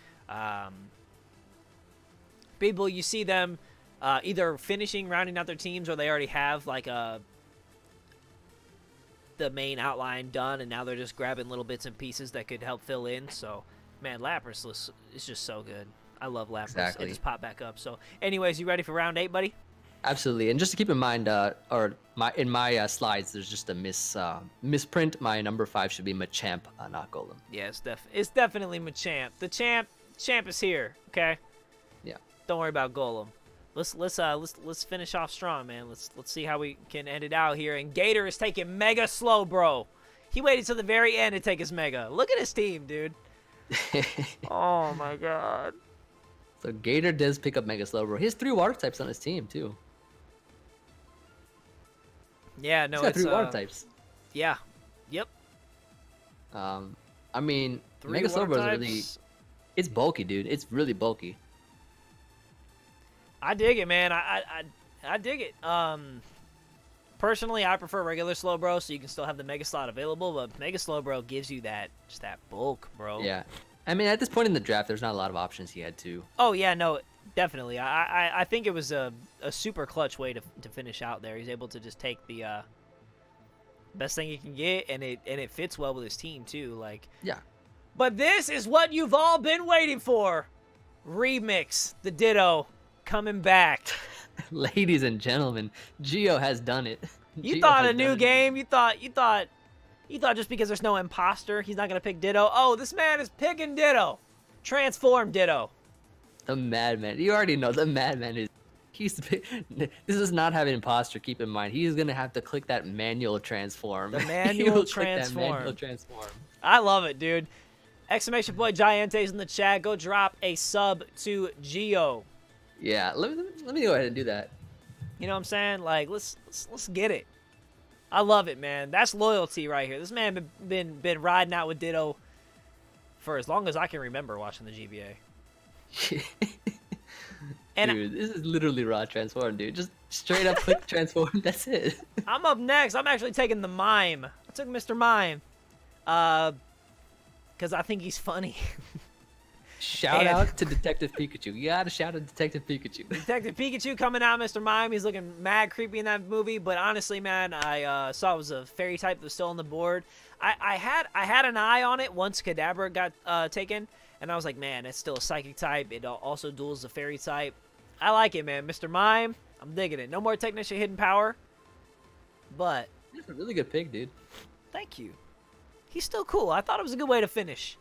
People, you see them either finishing rounding out their teams, or they already have like the main outline done, and now they're just grabbing little bits and pieces that could help fill in. So, man, Lapras is just so good. I love Lapras. Exactly. It just popped back up. So, anyways, you ready for round 8, buddy? Absolutely. And just to keep in mind, in my slides, there's just a misprint. My number 5 should be Machamp, not Golem. Yeah, it's definitely Machamp. The champ is here. Okay. Yeah. Don't worry about Golem. Let's finish off strong, man. Let's see how we can end it out here. And Gator is taking Mega Slow, bro. He waited till the very end to take his Mega. Look at his team, dude. Oh my God. So Gator does pick up Mega Slowbro. He has 3 water types on his team too. Yeah, no, He's got it's 3 water types. Yeah. Yep. I mean, 3 Mega water Slowbro is types. really, it's bulky, dude. It's really bulky. I dig it, man. I dig it. Personally, I prefer regular Slowbro, so you can still have the Mega Slot available, but Mega Slowbro gives you that bulk, bro. Yeah. I mean, at this point in the draft, there's not a lot of options he had too. Oh yeah, no, definitely. I think it was a super clutch way to finish out there. He's able to just take the best thing he can get, and it fits well with his team too. Like, yeah. But this is what you've all been waiting for. Remix, the Ditto, coming back. Ladies and gentlemen, Geo has done it. You thought a new game. You thought just because there's no imposter, he's not gonna pick Ditto. Oh, this man is picking Ditto. Transform Ditto. The Madman. You already know the Madman is. This does not have an imposter. Keep in mind, he's gonna have to click that manual transform. The manual transform. I love it, dude. Exclamation point Giantes in the chat. Go drop a sub to Geo. Yeah, let me go ahead and do that. You know what I'm saying? Like, let's get it. I love it, man. That's loyalty right here. This man been riding out with Ditto for as long as I can remember watching the GBA. And Dude, this is literally raw transform, dude. Just straight up click transform. That's it. I'm up next. I'm actually taking the Mime. I took Mr. Mime. Because I think he's funny. Shout out to Detective Pikachu. You gotta shout out Detective Pikachu. Detective Pikachu coming out, Mr. Mime. He's looking mad creepy in that movie. But honestly, man, I saw it was a fairy type that was still on the board. I had an eye on it once Kadabra got taken. And I was like, man, it's still a psychic type. It also duels the fairy type. I like it, man. Mr. Mime, I'm digging it. No more Technician Hidden Power. But That's a really good pick, dude. thank you. He's still cool. I thought it was a good way to finish.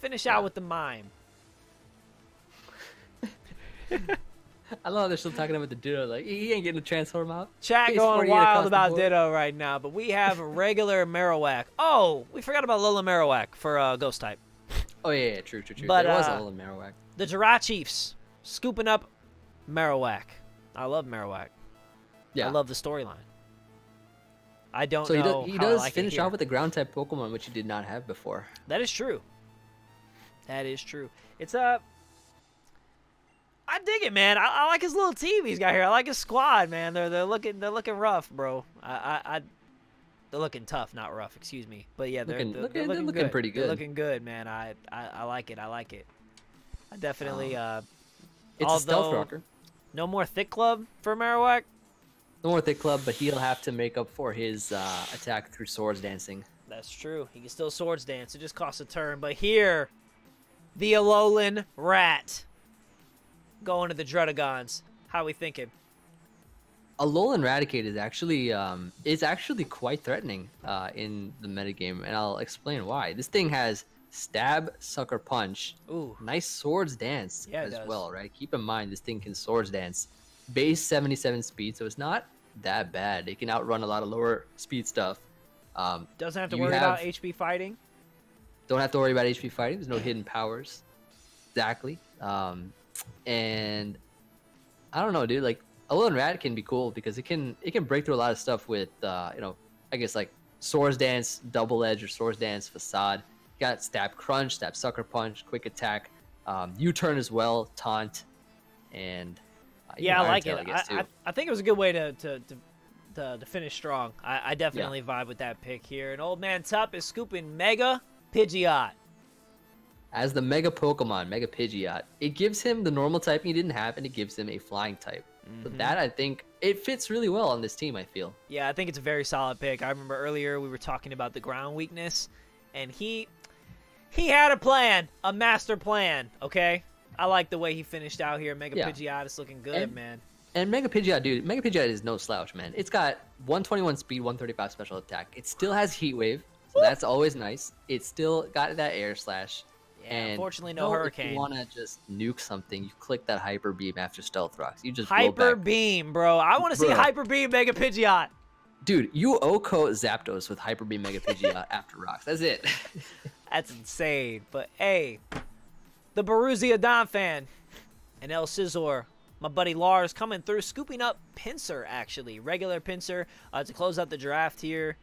Finish out with the Mime. I love how they're still talking about the Ditto. Like, he ain't getting a transform out. Chat Base going 48 wild across the about board. Ditto right now, but we have a regular Marowak. Oh, we forgot about Lola Marowak for Ghost type. Oh, yeah, true. But, there was a little Marowak. The Jiraiya Chiefs scooping up Marowak. I love Marowak. Yeah. I love the storyline. I don't So know he how I does like it finish here. off with a ground type Pokemon, which he did not have before. That is true. That is true. It's I dig it, man. I like his little team he's got here. I like his squad, man. They're looking rough, bro. They're looking tough, not rough. Excuse me. But yeah, they're looking good. Pretty good. They're looking good, man. I like it. I like it. I definitely. It's a stealth rocker. No more thick club for Marowak. No more thick club, but he'll have to make up for his attack through swords dancing. That's true. He can still swords dance. It just costs a turn. But here, the Alolan Rat going to the Druddigons. How we thinking? Alolan Raticate is actually quite threatening in the metagame, and I'll explain why. This thing has Stab, Sucker Punch, Ooh. nice Swords Dance Yeah, it as does. well, right? Keep in mind this thing can Swords Dance. Base 77 speed, so it's not that bad. It can outrun a lot of lower speed stuff. Doesn't have to You worry have- about HP fighting. Don't have to worry about HP fighting. There's no hidden powers. Exactly. And I don't know, dude. Like Alolan Rat can be cool because it can break through a lot of stuff with I guess like Swords Dance, Double Edge, or Swords Dance Facade. Got Stab Crunch, Stab Sucker Punch, Quick Attack, U-Turn as well, Taunt, and Yeah, I Iron like Tail, it. guess, too. I think it was a good way to finish strong. I definitely vibe with that pick here. And Old Man Tup is scooping Mega Pidgeot. As the Mega Pokemon, Mega Pidgeot, it gives him the normal typing he didn't have, and it gives him a flying type. So that, I think, it fits really well on this team, I feel. Yeah, I think it's a very solid pick. I remember earlier we were talking about the ground weakness, and he had a plan, a master plan, okay? I like the way he finished out here. Mega Pidgeot is looking good, man. And Mega Pidgeot, dude, Mega Pidgeot is no slouch, man. It's got 121 speed, 135 special attack. It still has Heat Wave, so that's always nice. It's still got that Air Slash. Yeah, And unfortunately, no If Hurricane. you want to just nuke something, you click that Hyper Beam after Stealth Rocks. You just roll Hyper back. Beam, bro. I want to see Bro. Hyper Beam Mega Pidgeot. Dude, you Oko Zapdos with Hyper Beam Mega Pidgeot after Rocks. That's it. That's insane. But hey, the Borussia Don fan and El Scizor, my buddy Lars, coming through, scooping up Pinsir, actually. Regular Pinsir to close out the draft here.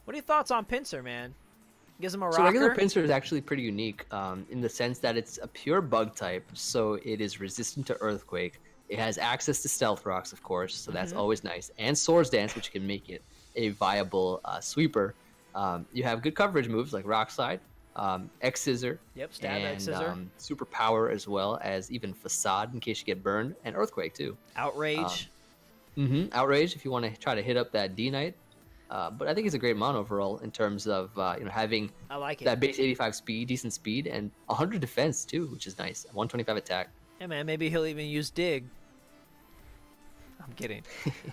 What are your thoughts on Pinsir, man? Gives him a rocker. So regular Pinsir is actually pretty unique in the sense that it's a pure bug type, so it is resistant to Earthquake. It has access to Stealth Rocks, of course, so that's always nice. And Swords Dance, which can make it a viable sweeper. You have good coverage moves like Rock Slide, X Scissor, Yep, Stab and X Scissor. Super Power, as well as even Facade in case you get burned, and Earthquake too. Outrage. Outrage if you want to try to hit up that D-Knight. But I think it's a great mon overall in terms of having I like it. that base 85 speed, decent speed, and 100 defense too, which is nice. 125 attack. Yeah, man, maybe he'll even use Dig. I'm kidding.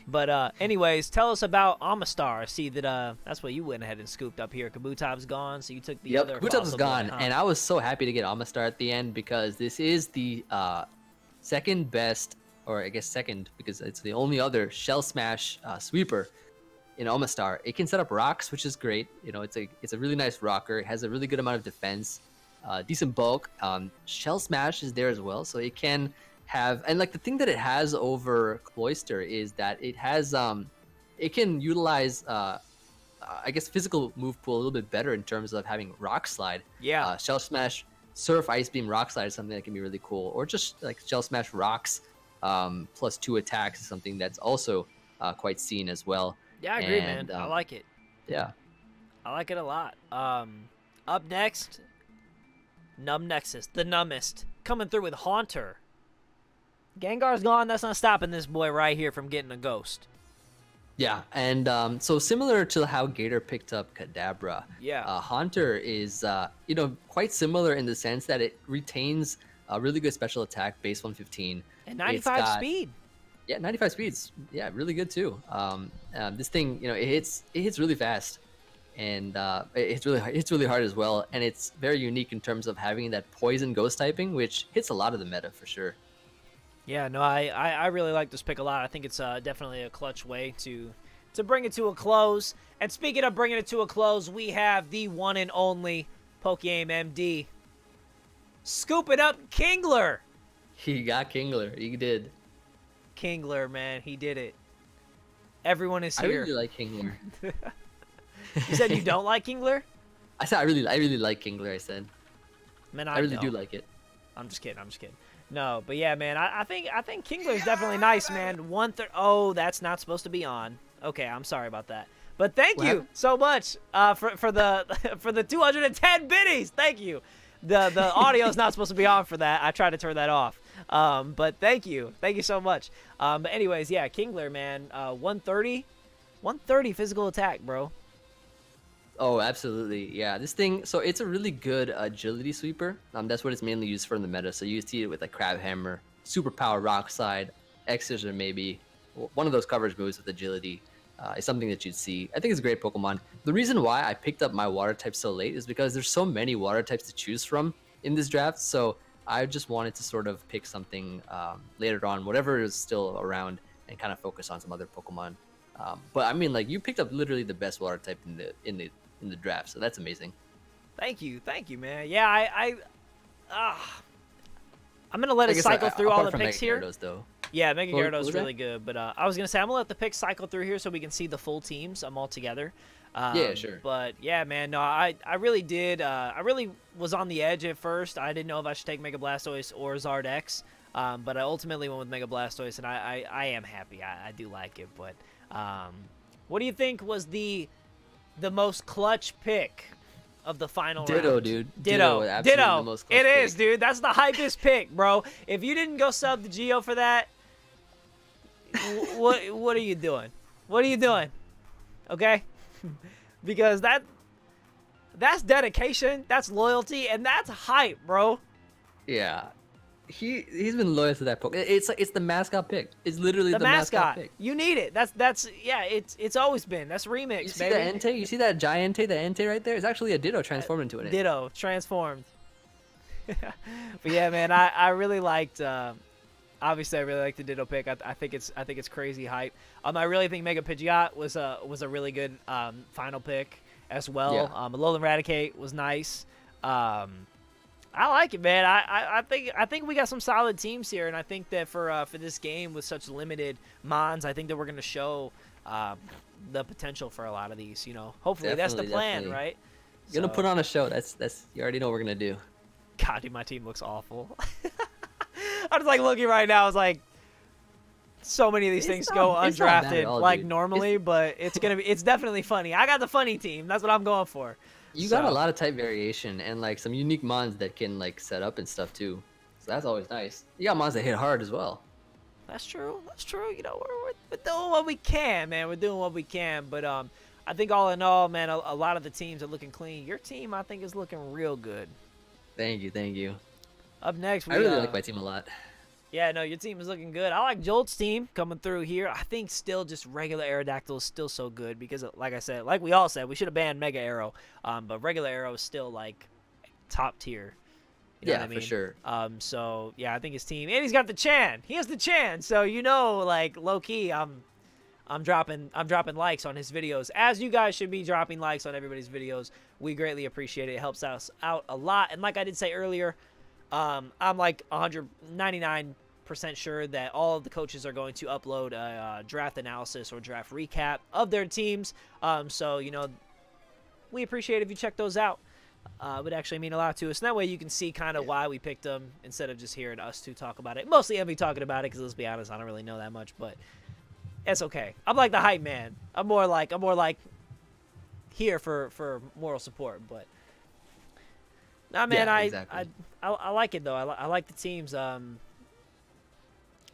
But anyways, tell us about Amistar. I see that that's what you went ahead and scooped up here. Kabutov's gone, so you took the other. Kabutov's fossil gone, boy, huh? and I was so happy to get Amistar at the end because this is the second best, or I guess second because it's the only other Shell Smash sweeper in Amistar. It can set up rocks, which is great. It's a really nice rocker. It has a really good amount of defense, decent bulk. Shell Smash is there as well, so it can have, and like the thing that it has over Cloyster is that it has it can utilize I guess physical move pool a little bit better in terms of having Rock Slide. Yeah. Shell Smash Surf Ice Beam Rock Slide is something that can be really cool, or just like Shell Smash Rocks plus 2 attacks is something that's also quite seen as well. Yeah, I agree, man. I like it. Yeah. I like it a lot. Up next, Numb Nexus, the numbest, coming through with Haunter. Gengar's gone. That's not stopping this boy right here from getting a ghost. Yeah, and so similar to how Gator picked up Kadabra, yeah, Haunter is quite similar in the sense that it retains a really good special attack, base 115, and 95 speed. Yeah, 95 speeds. Yeah, really good too. This thing, it hits really fast, and it's really hard as well, and it's very unique in terms of having that poison ghost typing, which hits a lot of the meta for sure. Yeah, no, I really like this pick a lot. I think it's definitely a clutch way to bring it to a close. And speaking of bringing it to a close, we have the one and only Pokeaim MD scooping up Kingler. He got Kingler. He did. Kingler, man, he did it. Everyone is here. I really like Kingler. You said you don't like Kingler? I said I really like Kingler. I said. Man, I really do like it. I'm just kidding. No, but yeah, man, I think Kingler's definitely nice, man. Oh, that's not supposed to be on. Okay, I'm sorry about that. But thank you so much for the 210 biddies. Thank you. The audio is not supposed to be on for that. I tried to turn that off. But thank you so much. But anyways, yeah, Kingler, man, 130 physical attack, bro. Oh, absolutely. Yeah, this thing, so it's a really good agility sweeper. That's what it's mainly used for in the meta. So you see it with like Crab Hammer, Superpower Rock Slide, X-Scissor maybe. One of those coverage moves with agility is something that you'd see. I think it's a great Pokemon. The reason why I picked up my water type so late is because there's so many water types to choose from in this draft. So I just wanted to sort of pick something later on, whatever is still around, and kind of focus on some other Pokemon. But I mean, like, you picked up literally the best water type in the draft, so that's amazing. Thank you, man. Yeah, I'm gonna let it cycle through all the picks here. Gyarados, though. Yeah, Mega Gyarados is really good, but I was gonna say I'm gonna let the picks cycle through here so we can see the full teams all together. Yeah, sure. But yeah, man, no, I really did. I really was on the edge at first. I didn't know if I should take Mega Blastoise or Zardex, but I ultimately went with Mega Blastoise, and I am happy. I do like it, but what do you think was the most clutch pick of the final round? Dude. Ditto. The most clutch it pick. is, dude. That's the hypest pick, bro. If you didn't go sub the Geo for that, what are you doing? What are you doing? Okay? Because that's dedication, that's loyalty, and that's hype, bro. Yeah. He's been loyal to that Pokemon. It's the mascot pick. It's literally the mascot pick. You need it. That's yeah. It's always been. That's remix. You see baby. that Entei? You see that Giantei? The Entei right there? It's actually a Ditto transformed into it. Ditto transformed. But yeah, man, I really liked. Obviously, I really like the Ditto pick. I think it's crazy hype. I really think Mega Pidgeot was a really good final pick as well. Yeah. Alolan Raticate was nice. I like it, man. I think we got some solid teams here, and I think that for this game with such limited mons, I think that we're gonna show the potential for a lot of these. Hopefully that's the plan, right? You're gonna put on a show. That's you already know what we're gonna do. God, dude, my team looks awful. I'm just like looking right now. It's like so many of these things go undrafted like normally, but it's definitely funny. I got the funny team. That's what I'm going for. You got a lot of type variation and like some unique mons that can like set up and stuff too. So that's always nice. You got mons that hit hard as well. That's true. We're doing what we can, man. We're doing what we can. But I think all in all, man, a lot of the teams are looking clean. Your team, I think, is looking real good. Thank you. Up next, I really like my team a lot. Yeah, no, your team is looking good. I like Jolt's team coming through here. I think still just regular Aerodactyl is still so good because, like I said, like we all said, we should have banned Mega Arrow. But regular Arrow is still, like, top tier. You know what I mean? For sure. So, yeah, I think his team. And he's got the Chan. He has the Chan. So, like, low-key, I'm dropping likes on his videos. As you guys should be dropping likes on everybody's videos. We greatly appreciate it. It helps us out a lot. And like I did say earlier, I'm like 199% sure that all of the coaches are going to upload a draft analysis or draft recap of their teams. So, we appreciate if you check those out. would actually mean a lot to us. And that way you can see kind of why we picked them instead of just hearing us two talk about it. Mostly Envy talking about it because let's be honest, I don't really know that much, but it's okay. I'm like the hype man. I'm more like here for moral support, but nah, man, Yeah, exactly. I like it though. I like the teams.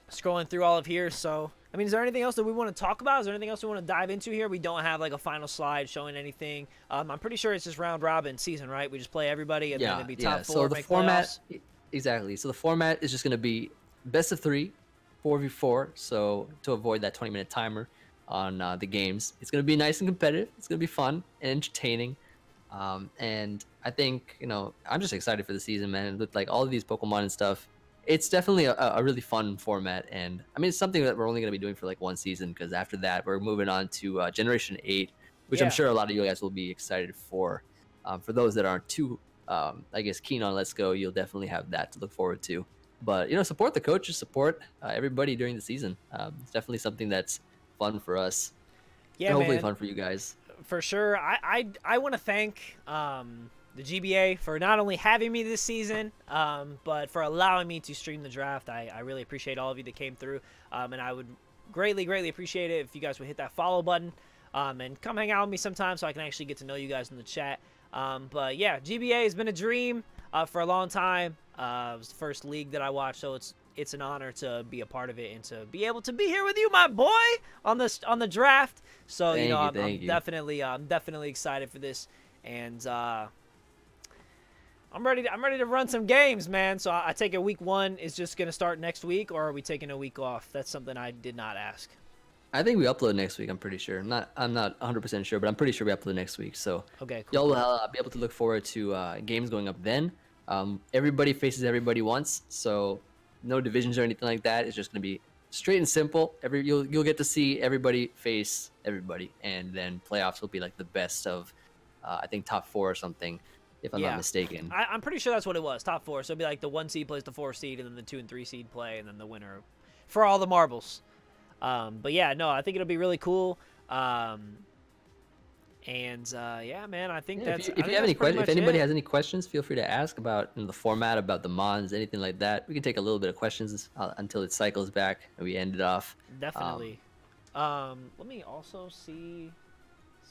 Scrolling through all of here, so I mean, is there anything else that we want to talk about? Is there anything else we want to dive into here? We don't have like a final slide showing anything. I'm pretty sure it's just round robin season, right? We just play everybody and then it'd be top four. So the make format, playoffs. exactly. So the format is just going to be best of 3, 4v4. So to avoid that 20-minute timer on the games, it's going to be nice and competitive. It's going to be fun and entertaining. And I think, you know, I'm just excited for the season, man. With like all of these Pokemon and stuff, it's definitely a really fun format. And I mean, it's something that we're only going to be doing for like one season, because after that, we're moving on to Generation 8, which I'm Yeah. sure a lot of you guys will be excited for. For those that aren't too, I guess, keen on Let's Go, you'll definitely have that to look forward to. But, you know, support the coaches, support everybody during the season. It's definitely something that's fun for us. Yeah, and hopefully man, fun for you guys. for sure. I want to thank the GBA for not only having me this season, but for allowing me to stream the draft. I really appreciate all of you that came through, and I would greatly appreciate it if you guys would hit that follow button, and come hang out with me sometime so I can actually get to know you guys in the chat. But yeah, GBA has been a dream for a long time. It was the first league that I watched, so it's an honor to be a part of it and to be able to be here with you, my boy, on the draft. So you know, I'm definitely excited for this, and I'm ready to run some games, man. So I take it week 1 is just gonna start next week, or are we taking a week off? That's something I did not ask. I think we upload next week. I'm pretty sure. I'm not 100% sure, but I'm pretty sure we upload next week. So Okay, cool. y'all will be able to look forward to games going up then. Everybody faces everybody once, so no divisions or anything like that. It's just gonna be straight and simple. You'll get to see everybody face everybody, and then playoffs will be like the best of, I think top 4 or something, if I'm not mistaken. I'm pretty sure that's what it was. Top 4. So it'd be like the 1 seed plays the 4 seed, and then the 2 and 3 seed play, and then the winner for all the marbles. But yeah, no, I think it'll be really cool. Yeah, man, I think that's. If you have any questions, if anybody has any questions, feel free to ask about the format, about the mons, anything like that. We can take a little bit of questions until it cycles back and we end it off. Definitely. Let me also see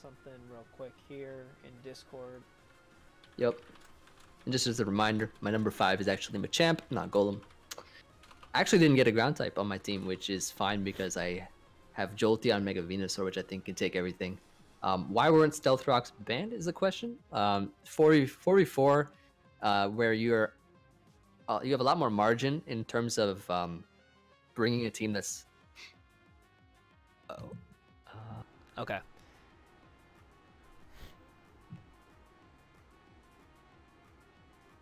something real quick here in Discord. Yep. And just as a reminder, my number 5 is actually Machamp, not Golem. I actually didn't get a ground type on my team, which is fine because I have Jolteon, Mega Venusaur, which I think can take everything. Why weren't Stealth Rocks banned is the question. 4v4, where you have a lot more margin in terms of bringing a team that's. Okay.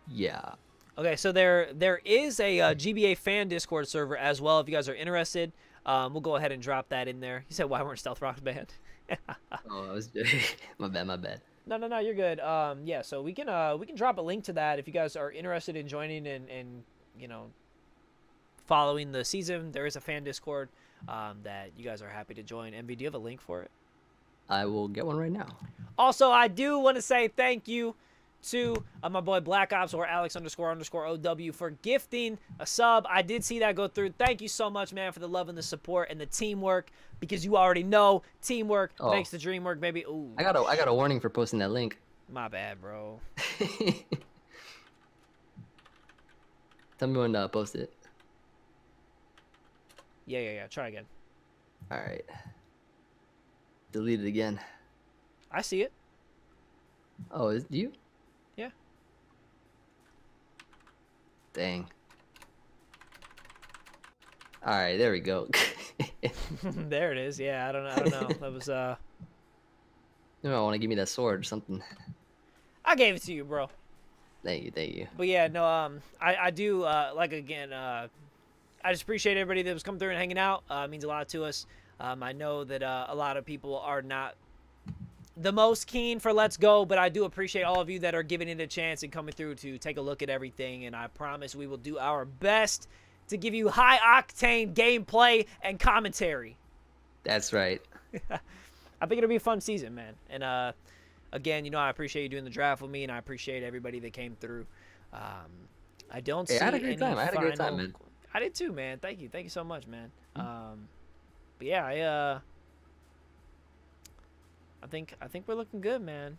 Yeah. Okay, so there is a GBA fan Discord server as well. If you guys are interested, we'll go ahead and drop that in there. You said why weren't Stealth Rocks banned? Oh, I was my bad. No, you're good. Yeah, so we can drop a link to that if you guys are interested in joining and you know, following the season. There is a fan Discord that you guys are happy to join. MV, do you have a link for it? I will get one right now. Also, I do want to say thank you to my boy Black Ops or Alex__OW for gifting a sub. I did see that go through. Thank you so much, man, for the love and the support and the teamwork, because you already know teamwork makes the dream work, baby. Ooh. I got a warning for posting that link. My bad, bro. Tell me when to post it. Yeah. Try again. All right. Delete it again. I see it. Oh, is you? Yeah. Dang. All right, there we go. There it is. Yeah, I don't know. That was You know, I want to give me that sword or something. I gave it to you, bro. Thank you. But yeah, no, I do like, again, I just appreciate everybody that was coming through and hanging out. It means a lot to us. I know that a lot of people are not the most keen for Let's Go, but I do appreciate all of you that are giving it a chance and coming through to take a look at everything, and I promise we will do our best to give you high-octane gameplay and commentary. That's right. I think it'll be a fun season, man. And again, I appreciate you doing the draft with me, and I appreciate everybody that came through. I don't Hey, see I had a great any time. I had a great time, final- man. I did too, man. Thank you so much, man. But yeah, I think we're looking good, man.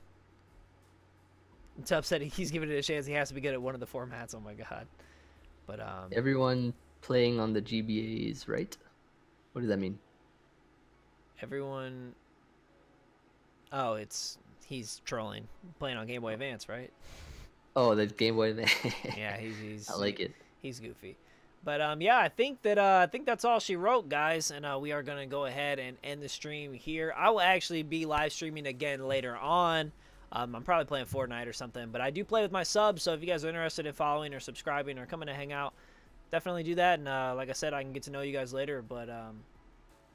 Tubb said he's giving it a chance. He has to be good at one of the formats. Oh my god. But Everyone playing on the GBAs, right? What does that mean? everyone. Oh, he's trolling, playing on Game Boy Advance, right? Oh, the Game Boy. Yeah, he's. I like it. He's goofy. But yeah, I think that's all she wrote, guys, and we are gonna go ahead and end the stream here. I will actually be live streaming again later on. I'm probably playing Fortnite or something, but I do play with my subs, so if you guys are interested in following or subscribing or coming to hang out, definitely do that. And like I said, I can get to know you guys later. But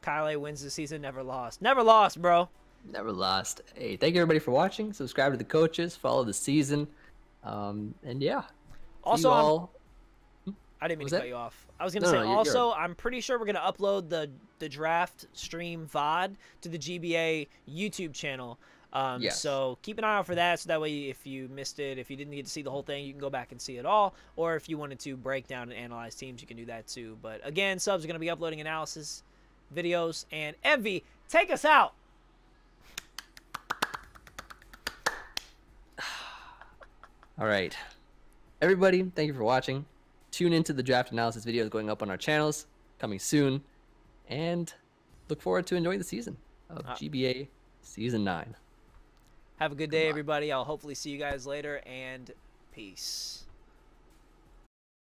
Kyle A wins this season, never lost. Never lost, bro. Never lost. Hey, thank you everybody for watching. Subscribe to the coaches. Follow the season. And yeah. Also, See you all. I didn't mean Was to that? cut you off. I was going to say, you're- also, I'm pretty sure we're going to upload the draft stream VOD to the GBA YouTube channel. Yes. So keep an eye out for that. So that way, if you missed it, if you didn't get to see the whole thing, you can go back and see it all. Or if you wanted to break down and analyze teams, you can do that too. But again, subs are going to be uploading analysis videos. And Envy, take us out. All right. Everybody, thank you for watching. Tune into the draft analysis videos going up on our channels, coming soon. And look forward to enjoying the season of GBA Season 9. Have a good day, everybody. I'll hopefully see you guys later, and peace.